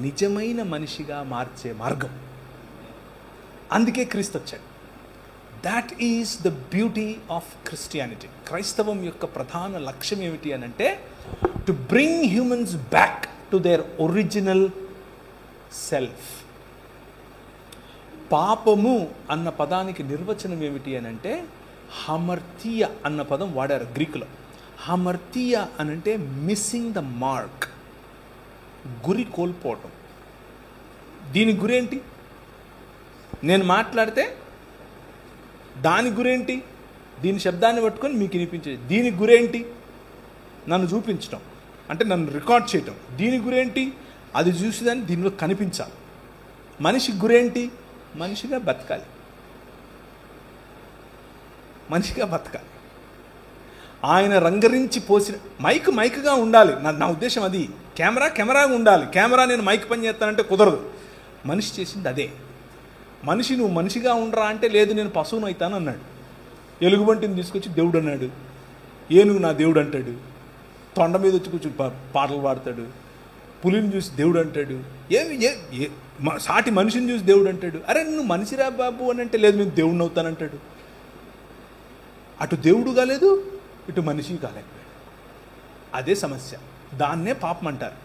నిజమైన మనిషిగా మార్చే మార్గం. అందుకే క్రీస్తు వచ్చాడు. That is the beauty of Christianity. క్రైస్తవం యొక్క ప్రధాన లక్ష్యం ఏమిటి అని అంటే, to bring humans back to their original self. పాపము అన్న పదానికి నిర్వచనం ఏమిటి అని అంటే, హమర్తియ అన్న పదం వాడారు గ్రీకులో. హమర్తియ అనంటే మిస్సింగ్ ద మార్క్, గురి కోల్పోవటం. దీని గురేంటి? నేను మాట్లాడితే దాని గురేంటి? దీని శబ్దాన్ని పట్టుకొని మీకు వినిపించేది. దీని గురేంటి? నన్ను చూపించడం, అంటే నన్ను రికార్డ్ చేయటం. దీని గురేంటి? అది చూసేదాన్ని దీనిలో కనిపించాలి. మనిషి గురేంటి? మనిషిగా బతకాలి, మనిషిగా బతకాలి. ఆయన రంగరించి పోసిన మైక్గా ఉండాలి. నా ఉద్దేశం అది. కెమెరాగా ఉండాలి. కెమెరా నేను మైక్ పని చేస్తానంటే కుదరదు. మనిషి చేసింది అదే. మనిషి నువ్వు మనిషిగా ఉండరా అంటే లేదు నేను పశువును అవుతాను అన్నాడు. ఎలుగుబంటిని తీసుకొచ్చి దేవుడు అన్నాడు. ఏనుగు నా దేవుడు అంటాడు. తొండ మీద వచ్చి కూర్చొని పాటలు పాడతాడు. పులిని చూసి దేవుడు అంటాడు. సాటి మనిషిని చూసి దేవుడు అంటాడు. అరే నువ్వు మనిషిరా బాబు అని అంటే లేదు నేను దేవుడిని అవుతానంటాడు. అటు దేవుడు కాలేదు, ఇటు మనిషి కాలేకపోయాడు. అదే సమస్య. దాన్నే పాపం అంటారు.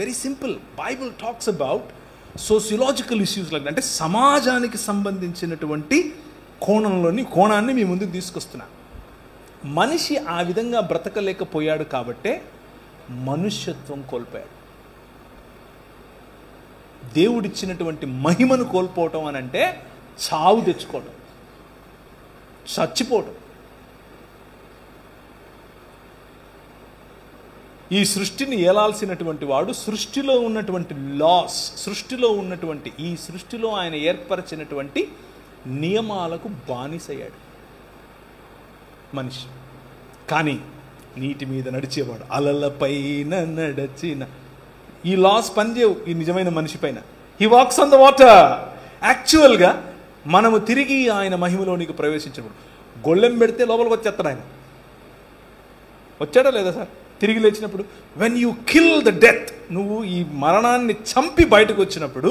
Very simple. Bible talks about sociological issues like, అంటే సమాజానికి సంబంధించినటువంటి కోణాన్ని మీ ముందుకు తీసుకొస్తున్నా. మనిషి ఆ విధంగా బ్రతకలేకపోయాడు కాబట్టే మనుష్యత్వం కోల్పోయాడు. దేవుడిచ్చినటువంటి మహిమను కోల్పోవటం అని అంటే చావు తెచ్చుకోవటం, చచ్చిపోవటం. ఈ సృష్టిని ఏలాల్సినటువంటి వాడు సృష్టిలో ఉన్నటువంటి లాస్, ఈ సృష్టిలో ఆయన ఏర్పరిచినటువంటి నియమాలకు బానిసయ్యాడు మనిషి. కానీ నీటి మీద నడిచేవాడు, అలలపైన నడిచిన ఈ లాస్ పనిచేయవు ఈ నిజమైన మనిషి పైన. He walks on the water. యాక్చువల్గా మనము తిరిగి ఆయన మహిమలోనికి ప్రవేశించినప్పుడు గొళ్ళెం పెడితే లోపలికి వచ్చేస్తాడు ఆయన. వచ్చాడా లేదా సార్? తిరిగి లేచినప్పుడు when you kill the death, నువ్వు ఈ మరణాన్ని చంపి బయటకు వచ్చినప్పుడు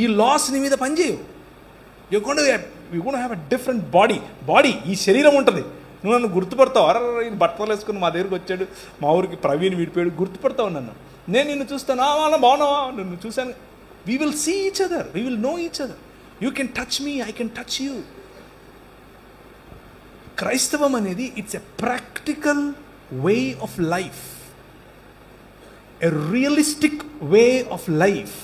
ఈ లాస్ నీ మీద పనిచేయవు. You gonna have a different body ఈ శరీరం ఉంటుంది. నువ్వు నన్ను గుర్తుపడతావు. అరే బట్టలు వేసుకుని మా దగ్గరికి వచ్చాడు, మా ఊరికి ప్రవీణ్ విడిపోయాడు, గుర్తుపడతావు నన్ను. నేను నిన్ను చూస్తాను, వాళ్ళ బాగున్నావా, నిన్ను చూశాను. We will see each other, we will know each other. You can touch me, I can touch you. క్రైస్తవం అనేది it's a practical way of life, a realistic way of life,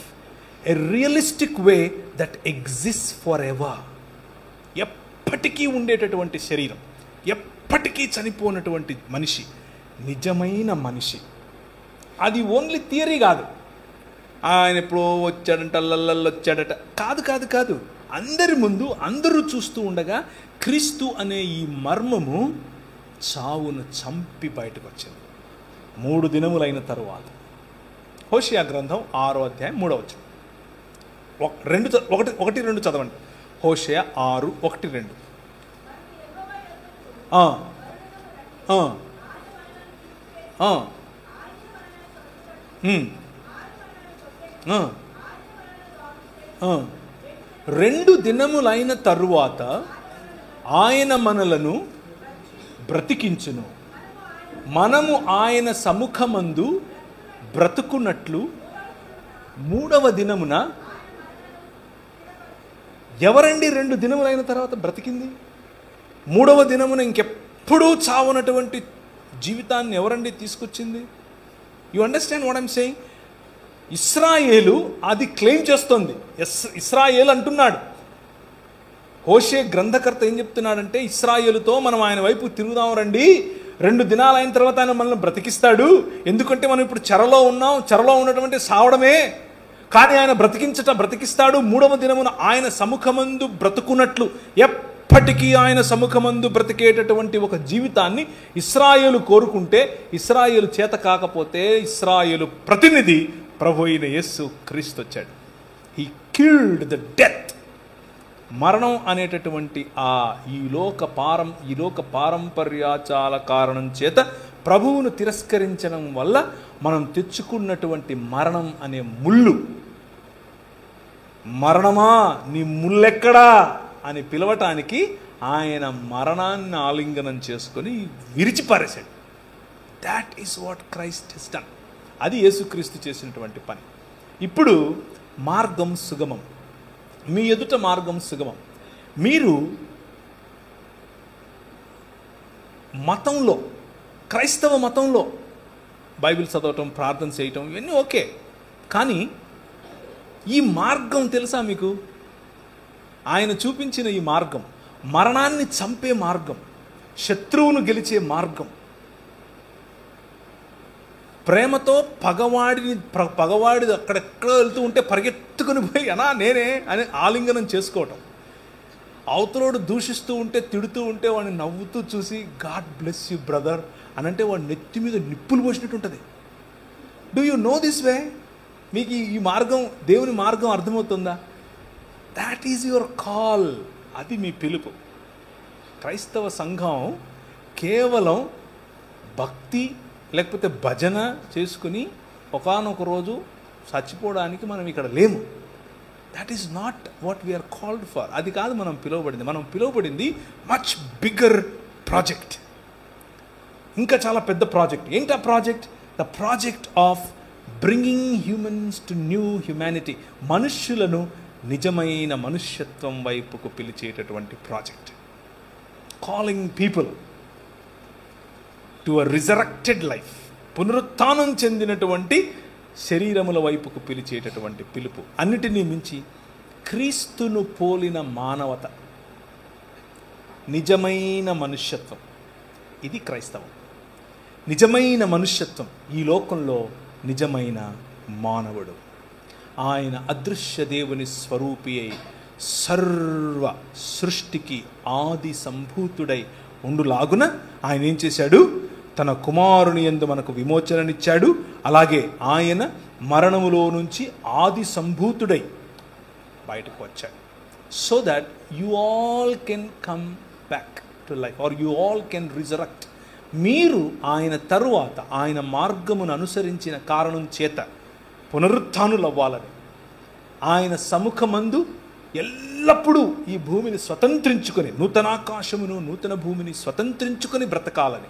a realistic way that exists forever. ఎప్పటికీ ఉండేటటువంటి శరీరం, ఎప్పటికీ చనిపోయినటువంటి మనిషి, నిజమైన మనిషి. అది ఓన్లీ థియరీ కాదు. ఆయన ఎప్పుడో వచ్చాడంట, వచ్చాడట, కాదు. అందరి ముందు అందరూ చూస్తూ ఉండగా క్రీస్తు అనే ఈ మర్మము చావును చంపి బయటకు వచ్చింది 3 దినములైన తరువాత. హోషేయ గ్రంథం 6వ అధ్యాయం 3వ వచనం. 1-2 చదవండి. హోషేయ 6:1-2. రెండు దినములైన తరువాత ఆయన మనలను బ్రతికించును, మనము ఆయన సముఖమందు బ్రతుకున్నట్లు 3వ దినమున. ఎవరండి 2 దినములైన తర్వాత బ్రతికింది? 3వ దినమున ఇంకెప్పుడూ చావునటువంటి జీవితాన్ని ఎవరండి తీసుకొచ్చింది? You understand what I'm saying? ఇశ్రాయేలు అది క్లెయిమ్ చేస్తోంది. ఇశ్రాయేలు అంటున్నాడు. హోషే గ్రంథకర్త ఏం చెప్తున్నాడంటే, ఇశ్రాయేలుతో మనం ఆయన వైపు తిరుగుదాం రండి, 2 దినాలు అయిన తర్వాత ఆయన మనల్ని బ్రతికిస్తాడు. ఎందుకంటే మనం ఇప్పుడు చెరలో ఉన్నాం, చెరలో ఉన్నటువంటి సావడమే, కానీ ఆయన బ్రతికిస్తాడు. 3వ దినమున ఆయన సముఖమందు బ్రతుకున్నట్లు, ఎప్పటికీ ఆయన సముఖమందు బ్రతికేటటువంటి ఒక జీవితాన్ని ఇశ్రాయేలు కోరుకుంటే, ఇశ్రాయేలు చేత కాకపోతే ఇశ్రాయేలు ప్రతినిధి ప్రభు అయిన యేసు క్రీస్తు వచ్చాడు. He killed the death. మరణం అనేటటువంటి ఈ లోక పారంపర్యాచాల కారణం చేత ప్రభువును తిరస్కరించడం వల్ల మనం తెచ్చుకున్నటువంటి మరణం అనే ముళ్ళు, మరణమా నీ ముల్లెక్కడా అని పిలవటానికి ఆయన మరణాన్ని ఆలింగనం చేసుకొని విరిచిపారేశాడు. That is what Christ has done. అది యేసుక్రీస్తు చేసినటువంటి పని. ఇప్పుడు మార్గం సుగమం, మీ ఎదుట మార్గం సుగమం. మీరు మతంలో, క్రైస్తవ మతంలో బైబిల్ చదవటం, ప్రార్థన చేయటం ఇవన్నీ ఓకే, కానీ ఈ మార్గం తెలుసా మీకు? ఆయన చూపించిన ఈ మార్గం మరణాన్ని చంపే మార్గం, శత్రువును గెలిచే మార్గం. ప్రేమతో పగవాడి అక్కడెక్కడ వెళ్తూ ఉంటే పరిగెత్తుకుని పోయి అనా నేనే అని ఆలింగనం చేసుకోవటం. అవతలోడు దూషిస్తూ ఉంటే, తిడుతూ ఉంటే వాడిని నవ్వుతూ చూసి గాడ్ బ్లెస్ యూ బ్రదర్ అని అంటే వాడి నెత్తి మీద నిప్పులు పోసినట్టు ఉంటుంది. Do you know this way? మీకు ఈ మార్గం, దేవుని మార్గం అర్థమవుతుందా? That is your call. అది మీ పిలుపు. క్రైస్తవ సంఘం కేవలం భక్తి లేకపోతే భజన చేసుకుని ఒకానొక రోజు చచ్చిపోవడానికి మనం ఇక్కడ లేము. That is not what we are called for. అది కాదు మనం పిలువబడింది. మనం పిలువబడింది మచ్ బిగ్గర్ ప్రాజెక్ట్, ఇంకా చాలా పెద్ద ప్రాజెక్ట్. ఏంటి ఆ project? The project of bringing humans to new humanity. మనుష్యులను నిజమైన మనుష్యత్వం వైపుకు పిలిచేటటువంటి project. Calling people to a resurrected life. పునరుత్థానం చెందినటువంటి శరీరముల వైపుకు పిలిచేటటువంటి పిలుపు. అన్నిటినీ మించి క్రీస్తును పోలిన మానవత, నిజమైన మనుష్యత్వం. ఇది క్రైస్తవం. నిజమైన మనుష్యత్వం. ఈ లోకంలో నిజమైన మానవుడు. ఆయన అదృశ్య దేవుని స్వరూపి అయి సర్వ సృష్టికి ఆది సంభూతుడై ఉండులాగున ఆయన ఏం చేశాడు? తన కుమారుని యందు మనకు విమోచననిచ్చాడు. అలాగే ఆయన మరణములో నుంచి ఆది సంభూతుడై బయటకు వచ్చాడు. So that you all can come back to life or you all can resurrect. మీరు ఆయన తరువాత ఆయన మార్గమును అనుసరించిన కారణం చేత పునరుత్థానులవ్వాలని, ఆయన సముఖమందు ఎల్లప్పుడూ ఈ భూమిని స్వతంత్రించుకొని, నూతనాకాశమును నూతన భూమిని స్వతంత్రించుకొని బ్రతకాలని,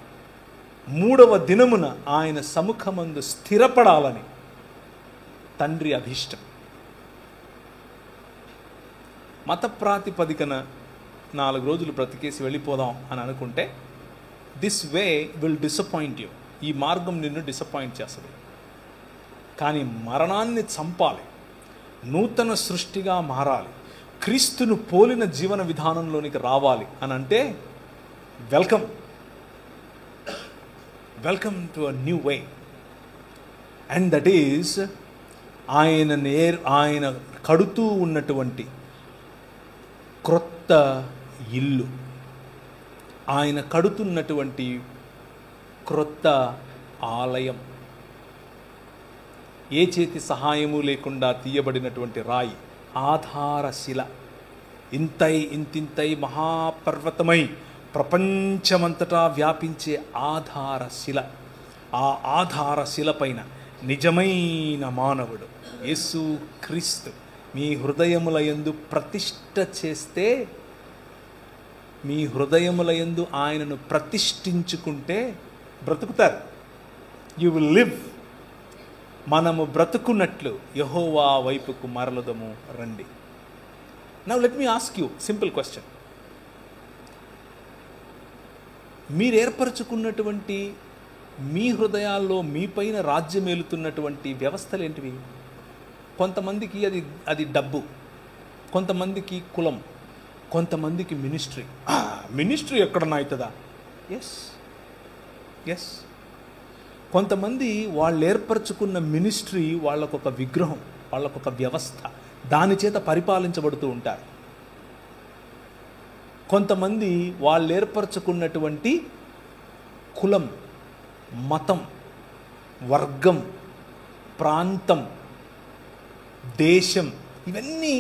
మూడవ దినమున ఆయన సముఖమందు స్థిరపడాలని తండ్రి అభీష్టం. మత ప్రాతిపదికన 4 రోజులు బ్రతికేసి వెళ్ళిపోదాం అని అనుకుంటే this way will disappoint you. ఈ మార్గం నిన్ను డిసప్పాయింట్ చేస్తుంది. కానీ మరణాన్ని చంపాలి, నూతన సృష్టిగా మారాలి, క్రీస్తును పోలిన జీవన విధానంలోనికి రావాలి అని అంటే welcome, welcome to a new way. And that is ఆయన కడుతూ ఉన్నటువంటి క్రొత్త ఇల్లు, ఆయన కడుతున్నటువంటి క్రొత్త ఆలయం, ఏ చేతి సహాయము లేకుండా తీయబడినటువంటి రాయి, ఆధారశిల, ఇంతింతై మహాపర్వతమై ప్రపంచమంతటా వ్యాపించే ఆధారశిల. ఆ ఆధారశిల పైన నిజమైన మానవుడు యేసు క్రీస్తు మీ హృదయములయందు ప్రతిష్ఠ చేస్తే, మీ హృదయములయందు ఆయనను ప్రతిష్ఠించుకుంటే బ్రతుకుతారు. You will live. మనము బ్రతుకున్నట్లు యెహోవా వైపుకు మరలదము రండి. Now let me ask you simple question. మీరు ఏర్పరచుకున్నటువంటి మీ హృదయాల్లో మీ పైన రాజ్యమేలుతున్నటువంటి వ్యవస్థలు ఏంటివి? కొంతమందికి అది డబ్బు, కొంతమందికి కులం, కొంతమందికి మినిస్ట్రీ. మినిస్ట్రీ ఎక్కడన్నా అవుతుందా? Yes yes. కొంతమంది వాళ్ళు ఏర్పరచుకున్న మినిస్ట్రీ వాళ్ళకొక విగ్రహం, వాళ్ళకొక వ్యవస్థ, దాని చేత పరిపాలించబడుతూ ఉంటారు. కొంతమంది వాళ్ళు ఏర్పరచుకున్నటువంటి కులం, మతం, వర్గం, ప్రాంతం, దేశం, ఇవన్నీ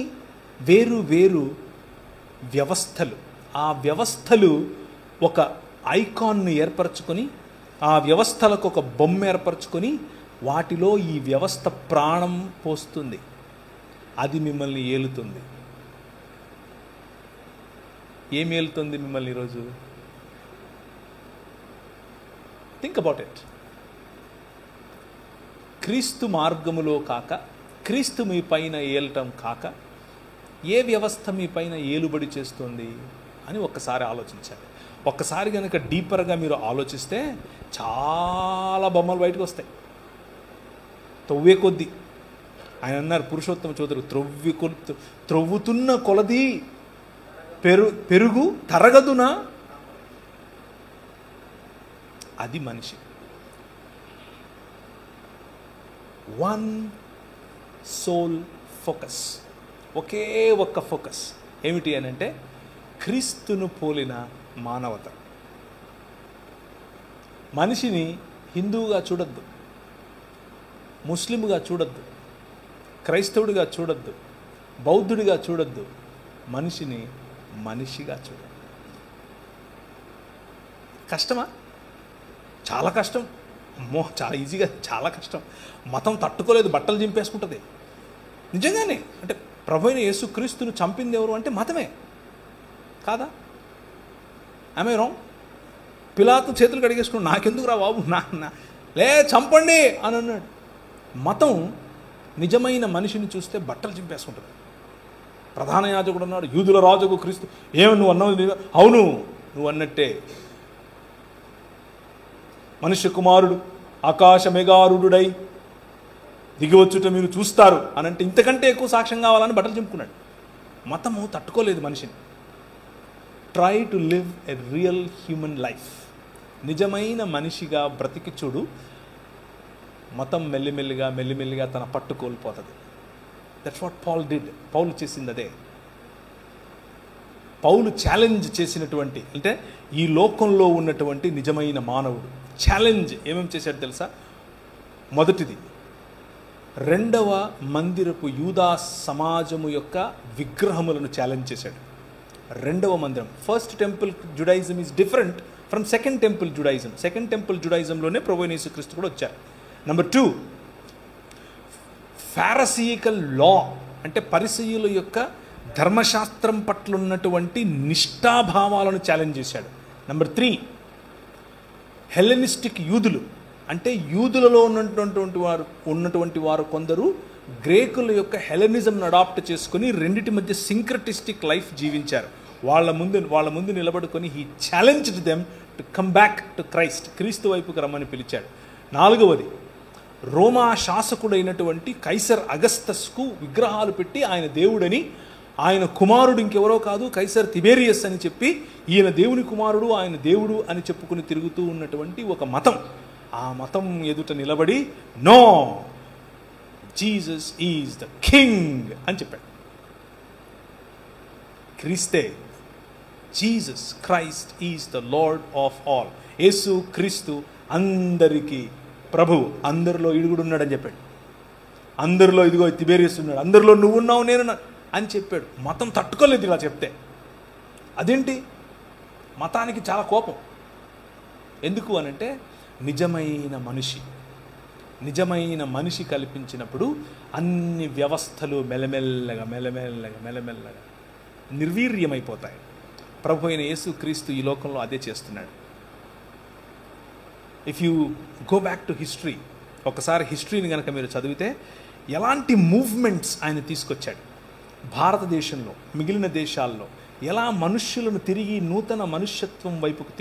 వేరు వేరు వ్యవస్థలు. ఆ వ్యవస్థలు ఒక ఐకాన్ను ఏర్పరచుకొని, ఆ వ్యవస్థలకు ఒక బొమ్మ ఏర్పరచుకొని, వాటిలో ఈ వ్యవస్థ ప్రాణం పోస్తుంది. అది మిమ్మల్ని ఏలుతుంది. ఏం ఏలుతుంది మిమ్మల్ని ఈరోజు? Think about it. క్రీస్తు మార్గములో కాక, క్రీస్తు మీ పైన ఏలటం కాక, ఏ వ్యవస్థ మీ పైన ఏలుబడి చేస్తుంది అని ఒక్కసారి ఆలోచించాలి. ఒక్కసారి కనుక డీపర్గా మీరు ఆలోచిస్తే చాలా బొమ్మలు బయటకు వస్తాయి. తవ్వే కొద్దీ ఆయన అన్నారు పురుషోత్తమ చౌదరి, త్రొవ్వుతున్న కొలది పెరుగు తరగదునా. అది మనిషి. వన్ సోల్ ఫోకస్, ఒకే ఒక్క ఫోకస్. ఏమిటి అని అంటే క్రీస్తును పోలిన మానవత. మనిషిని హిందువుగా చూడొద్దు, ముస్లింగా చూడొద్దు, క్రైస్తవుడిగా చూడొద్దు, బౌద్ధుడిగా చూడొద్దు. మనిషిని మనిషిగా చూడొద్దు. కష్టమా? చాలా కష్టం. అమ్మో, చాలా ఈజీగా, చాలా కష్టం. మతం తట్టుకోలేదు, బట్టలు చింపేసుకుంటుంది. నిజంగానే అంటే ప్రభు అయిన యేసుక్రీస్తును చంపింది ఎవరు అంటే మతమే కాదా? ఆమె రాంగ్? పిలాతు చేతులు కడిగేసుకుని నాకెందుకు రా బాబు, లే చంపండి అని అన్నాడు. మతం నిజమైన మనిషిని చూస్తే బట్టలు చింపేసుకుంటుంది. ప్రధాన యాజకుడు అన్నాడు, యూదుల రాజుకు క్రీస్తు. ఏమి నువ్వు అన్నావు? అవును, నువ్వు అన్నట్టే. మనుష్య కుమారుడు ఆకాశ మేఘారుడై దిగివచ్చుట మీరు చూస్తారు అని అంటే ఇంతకంటే ఎక్కువ సాక్ష్యం కావాలని బట్టలు చింపుకున్నాడు. మతము తట్టుకోలేదు మనిషిని. Try to live a real human life. నిజమైన మనిషిగా బ్రతికి చూడు, మతం మెల్లిమెల్లిగా తన పట్టు కోల్పోతుంది. That's what Paul did. పౌలు చేసింది అదే. పౌలు ఛాలెంజ్ చేసినటువంటి, అంటే ఈ లోకంలో ఉన్నటువంటి నిజమైన మానవుడు ఛాలెంజ్ ఏమేమి చేశాడు తెలుసా? మొదటిది, రెండవ మందిరపు యూదా సమాజము యొక్క విగ్రహములను ఛాలెంజ్ చేశాడు. రెండవ మందిరం, first temple Judaism is different from second temple Judaism. Second temple జుడాయిజంలోనే ప్రభు అయిన యేసుక్రీస్తు కూడా వచ్చారు. నెంబర్ 2, ఫారసీకల్ లా, అంటే పరిసయ్యుల యొక్క ధర్మశాస్త్రం పట్ల ఉన్నటువంటి నిష్ఠాభావాలను ఛాలెంజ్ చేశాడు. నెంబర్ 3, హెలెనిస్టిక్ యూదులు, అంటే యూదులలో ఉన్నటువంటి వారు కొందరు గ్రేకుల యొక్క హెలెనిజంను అడాప్ట్ చేసుకుని రెండిటి మధ్య సింక్రటిస్టిక్ లైఫ్ జీవించారు. వాళ్ళ ముందు నిలబడుకొని he challenged them to come back to Christ, క్రీస్తు వైపుకి రమ్మని పిలిచాడు. 4వది, రోమా శాసకుడైనటువంటి కైసర్ అగస్తస్కు విగ్రహాలు పెట్టి ఆయన దేవుడని, ఆయన కుమారుడు ఇంకెవరో కాదు కైసర్ తిబేరియస్ అని చెప్పి ఈయన దేవుని కుమారుడు, ఆయన దేవుడు అని చెప్పుకుని తిరుగుతూ ఉన్నటువంటి ఒక మతం. ఆ మతం ఎదుట నిలబడి no, Jesus is the king అని చెప్పాడు. క్రీస్తే, Jesus Christ is the lord of all. యేసు క్రీస్తు అందరికీ ప్రభువు, అందరిలో ఇడుగుడు ఉన్నాడని చెప్పాడు. అందరిలో ఇదిగో తిబేరియస్ ఉన్నాడు, అందరిలో నువ్వున్నావు నేను అని చెప్పాడు. మతం తట్టుకోలేదు ఇలా చెప్తే. అదేంటి? మతానికి చాలా కోపం. ఎందుకు అనంటే నిజమైన మనిషి కల్పించినప్పుడు అన్ని వ్యవస్థలు మెల్లమెల్లగా నిర్వీర్యమైపోతాయి. ప్రభు అయిన యేసుక్రీస్తు ఈ లోకంలో అదే చేస్తున్నాడు. If you go back to history, ఒకసారి హిస్టరీని కనుక మీరు చదివితే ఎలాంటి మూవ్మెంట్స్ ఆయన తీసుకొచ్చాడు భారతదేశంలో, మిగిలిన దేశాల్లో ఎలా మనుష్యులను తిరిగి నూతన మనుష్యత్వం వైపుకు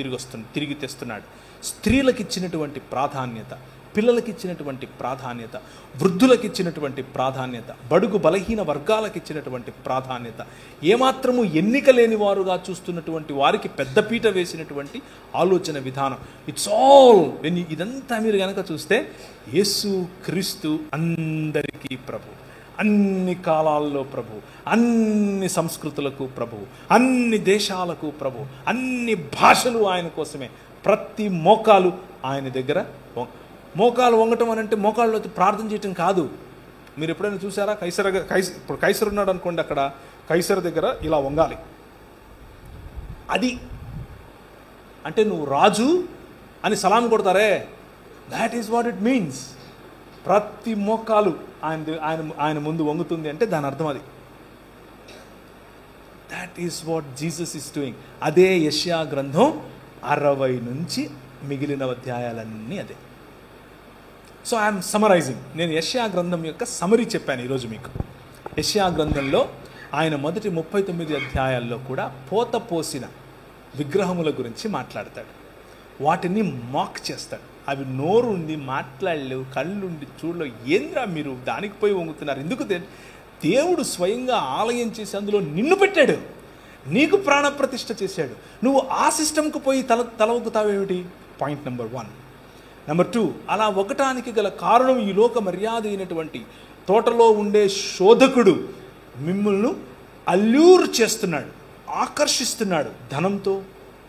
తిరిగి తెస్తున్నాడు. స్త్రీలకు ఇచ్చినటువంటి ప్రాధాన్యత, పిల్లలకి ఇచ్చినటువంటి ప్రాధాన్యత, వృద్ధులకు ఇచ్చినటువంటి ప్రాధాన్యత, బడుగు బలహీన వర్గాలకు ఇచ్చినటువంటి ప్రాధాన్యత, ఏమాత్రము ఎన్నిక లేని వారుగా చూస్తున్నటువంటి వారికి పెద్దపీట వేసినటువంటి ఆలోచన విధానం. ఇట్స్ ఆల్ వెన్ ఇదంతా మీరు కనుక చూస్తే యేసు క్రీస్తు అందరికీ ప్రభు, అన్ని కాలాల్లో ప్రభు, అన్ని సంస్కృతులకు ప్రభు, అన్ని దేశాలకు ప్రభు, అన్ని భాషలు ఆయన కోసమే. ప్రతి మోకాలు ఆయన దగ్గర. మోకాలు వంగటం అని అంటే మోకాళ్ళలో ప్రార్థన చేయటం కాదు. మీరు ఎప్పుడైనా చూసారా? ఇప్పుడు కైసర్ ఉన్నాడు అనుకోండి, అక్కడ కైసర్ దగ్గర ఇలా వంగాలి. అది అంటే నువ్వు రాజు అని సలాం కొడతారే, that is what it means. ప్రతి మోకాలు ఆయన ముందు వంగుతుంది అంటే దాని అర్థం అది. That is what Jesus is doing. అదే యెషయా గ్రంథం 60 నుంచి మిగిలిన అధ్యాయాలన్నీ అదే. So I'm summarising. నేను యెషయా గ్రంథం యొక్క సమరీ చెప్పాను ఈరోజు మీకు. యెషయా గ్రంథంలో ఆయన మొదటి 39 అధ్యాయాల్లో కూడా పోత పోసిన విగ్రహముల గురించి మాట్లాడతాడు. వాటిని మాక్ చేస్తాడు. అవి నోరు ఉండి మాట్లాడలేవు, కళ్ళుండి చూడలేవు. ఏంద్రా మీరు దానికి పోయి వంగుతున్నారు? ఎందుకు? దేవుడు స్వయంగా ఆలయం చేసి అందులో నిన్ను పెట్టాడు, నీకు ప్రాణప్రతిష్ఠ చేశాడు. నువ్వు ఆ సిస్టమ్కి పోయి తలవొక్కుతావేమిటి? Point number 1. నెంబర్ 2, అలా ఒకటానికి గల కారణం ఈ లోక మర్యాద అయినటువంటి తోటలో ఉండే శోధకుడు మిమ్మల్ని అల్యూర్ చేస్తున్నాడు, ఆకర్షిస్తున్నాడు. ధనంతో,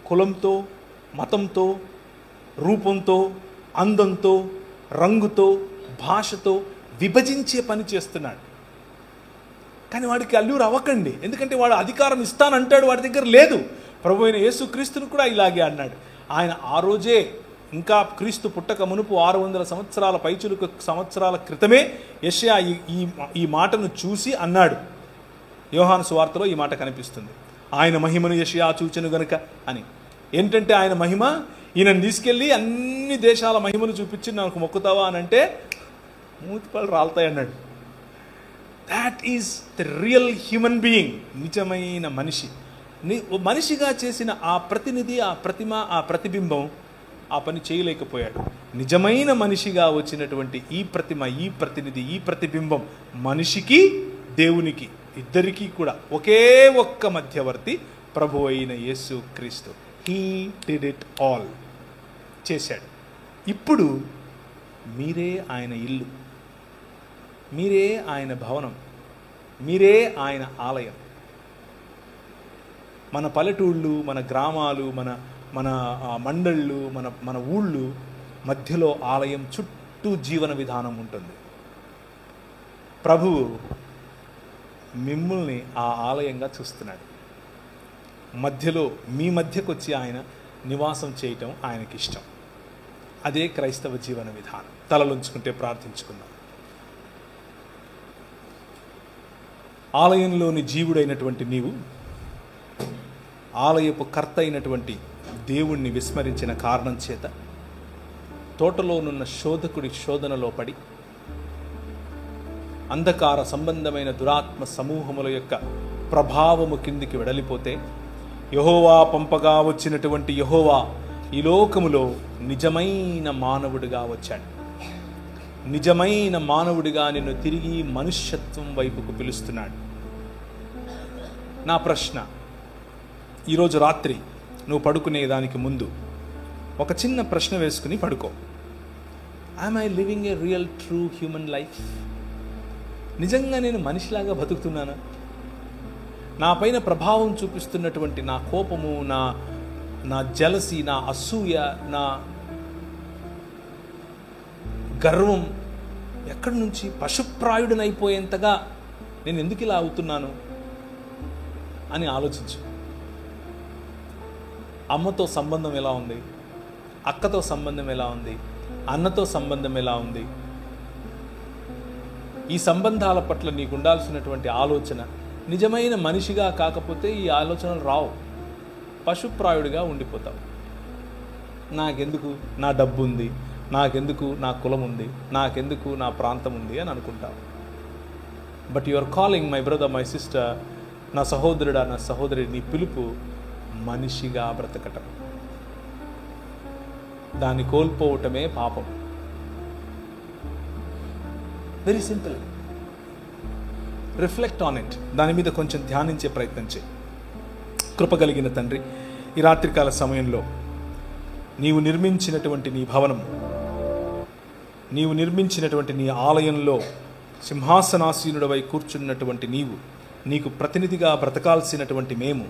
కులంతో, మతంతో, రూపంతో, అందంతో, రంగుతో, భాషతో విభజించే పని చేస్తున్నాడు. కానీ వాడికి అల్యూర్ అవ్వకండి, ఎందుకంటే వాడు అధికారం ఇస్తానంటాడు, వాడి దగ్గర లేదు. ప్రభు అయిన యేసుక్రీస్తును కూడా ఇలాగే అన్నాడు. ఆయన ఆ రోజే, ఇంకా క్రీస్తు పుట్టక మునుపు 600 సంవత్సరాల పైచులకు సంవత్సరాల క్రితమే యెషయా ఈ మాటను చూసి అన్నాడు. యోహాను సువార్తలో ఈ మాట కనిపిస్తుంది. ఆయన మహిమను యెషయా చూచెను గనుక అని. ఏంటంటే ఆయన మహిమ, ఈయనను తీసుకెళ్ళి అన్ని దేశాల మహిమను చూపించి నాకు మొక్కుతావా అని అంటే మూతిపళ్ళు రాలుతాయి అన్నాడు. That is the real human being. నిజమైన మనిషి, మనిషిగా చేసిన ఆ ప్రతినిధి, ఆ ప్రతిమ, ఆ ప్రతిబింబం ఆ పని చేయలేకపోయాడు. నిజమైన మనిషిగా వచ్చినటువంటి ఈ ప్రతిమ, ఈ ప్రతినిధి, ఈ ప్రతిబింబం మనిషికి, దేవునికి ఇద్దరికీ కూడా ఒకే ఒక్క మధ్యవర్తి ప్రభు అయిన యేసు క్రీస్తు. హీ డిడ్ ఇట్ ఆల్, చేశాడు. ఇప్పుడు మీరే ఆయన ఇల్లు, మీరే ఆయన భవనం, మీరే ఆయన ఆలయం. మన పల్లెటూళ్ళు, మన గ్రామాలు, మన మండళ్ళు, మన ఊళ్ళు మధ్యలో ఆలయం, చుట్టూ జీవన విధానం ఉంటుంది. ప్రభువు మిమ్మల్ని ఆ ఆలయంగా చూస్తున్నాడు. మధ్యలో మీ మధ్యకు వచ్చి ఆయన నివాసం చేయటం ఆయనకి ఇష్టం. అదే క్రైస్తవ జీవన విధానం. తలలుంచుకుంటే ప్రార్థించుకుందాం. ఆలయంలోని జీవుడైనటువంటి నీవు ఆలయపు కర్త అయినటువంటి దేవుణ్ణి విస్మరించిన కారణం చేత తోటలోనున్న శోధకుడి శోధనలో పడి అంధకార సంబంధమైన దురాత్మ సమూహముల యొక్క ప్రభావము కిందికి వెడలిపోతే, యెహోవా పంపగా వచ్చినటువంటి యెహోవా ఈ లోకములో నిజమైన మానవుడిగా వచ్చాడు. నిజమైన మానవుడిగా నిన్ను తిరిగి మనుష్యత్వం వైపుకు పిలుస్తున్నాడు. నా ప్రశ్న, ఈరోజు రాత్రి నువ్వు పడుకునే దానికి ముందు ఒక చిన్న ప్రశ్న వేసుకుని పడుకో. Am I living a real true human life? నిజంగా నేను మనిషిలాగా బతుకుతున్నానా? నా పైన ప్రభావం చూపిస్తున్నటువంటి నా కోపము, నా జలసి, నా అసూయ, నా గర్వం ఎక్కడి నుంచి పశుప్రాయుడనైపోయేంతగా నేను ఎందుకు ఇలా అవుతున్నాను అని ఆలోచించు. అమ్మతో సంబంధం ఎలా ఉంది? అక్కతో సంబంధం ఎలా ఉంది? అన్నతో సంబంధం ఎలా ఉంది? ఈ సంబంధాల పట్ల నీకు ఉండాల్సినటువంటి ఆలోచన నిజమైన మనిషిగా కాకపోతే ఈ ఆలోచనలు రావు. పశుప్రాయుడిగా ఉండిపోతావు. నాకెందుకు నా డబ్బు ఉంది, నాకెందుకు నా కులం ఉంది, నాకెందుకు నా ప్రాంతం ఉంది అని అనుకుంటావు. But you are calling my brother, my sister, నా సహోదరుడా, నా సహోదరి, నీ పిలుపు మనిషిగా బ్రతకటం. దాన్ని కోల్పోవటమే పాపం. Very simple. Reflect on it. దాని మీద కొంచెం ధ్యానించే ప్రయత్నం చేయి. కృపగలిగిన తండ్రి, ఈ రాత్రికాల సమయంలో నీవు నిర్మించినటువంటి నీ భవనం, నీవు నిర్మించినటువంటి నీ ఆలయంలో సింహాసనాసీనుడవై కూర్చున్నటువంటి నీవు, నీకు ప్రతినిధిగా బ్రతకాల్సినటువంటి మేము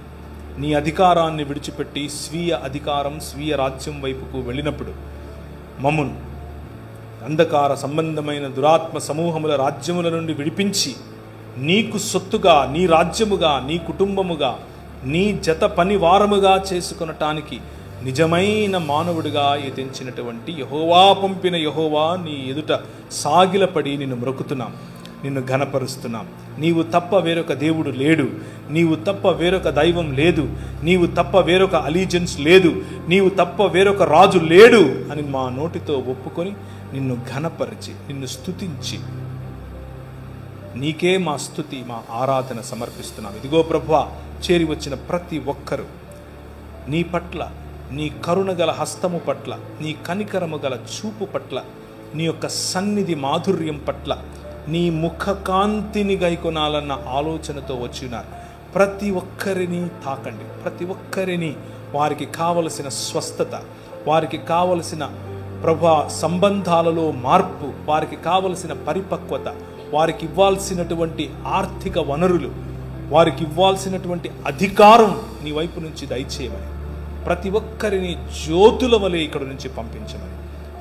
నీ అధికారాన్ని విడిచిపెట్టి స్వీయ అధికారం, స్వీయ రాజ్యం వైపుకు వెళ్ళినప్పుడు మమ్మును అంధకార సంబంధమైన దురాత్మ సమూహముల రాజ్యముల నుండి విడిపించి నీకు సొత్తుగా, నీ రాజ్యముగా, నీ కుటుంబముగా, నీ జత పనివారముగా చేసుకొనటానికి నిజమైన మానవుడిగా ఎదించినటువంటి యెహోవా పంపిన యెహోవా నీ ఎదుట సాగిలపడి నిన్ను మ్రొక్కుతున్నాం, నిన్ను ఘనపరుస్తున్నాం. నీవు తప్ప వేరొక దేవుడు లేడు, నీవు తప్ప వేరొక దైవం లేదు, నీవు తప్ప వేరొక అలీజెన్స్ లేదు, నీవు తప్ప వేరొక రాజు లేడు అని మా నోటితో ఒప్పుకొని నిన్ను ఘనపరిచి, నిన్ను స్తుతించి, నీకే మా స్తుతి, మా ఆరాధన సమర్పిస్తున్నాం. ఇదిగో ప్రభువా, చేరి వచ్చిన ప్రతి ఒక్కరూ నీ పట్ల నీ కరుణగల హస్తము పట్ల, నీ కనికరము గల చూపు పట్ల, నీ యొక్క సన్నిధి మాధుర్యం పట్ల, నీ ముఖ కాంతిని గైకొనాలన్న ఆలోచనతో వచ్చినారు. ప్రతి ఒక్కరిని తాకండి. ప్రతి ఒక్కరిని వారికి కావలసిన స్వస్థత, వారికి కావలసిన ప్రభా సంబంధాలలో మార్పు, వారికి కావలసిన పరిపక్వత, వారికి ఇవ్వాల్సినటువంటి ఆర్థిక వనరులు, వారికి ఇవ్వాల్సినటువంటి అధికారం నీ వైపు నుంచి దయచేయమని, ప్రతి ఒక్కరిని జ్యోతుల వలె ఇక్కడ నుంచి పంపించమని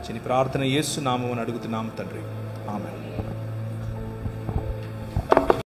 చిన్న ప్రార్థన యేసు నామమున అడుగుతున్నాము తండ్రి. ఆమేన్.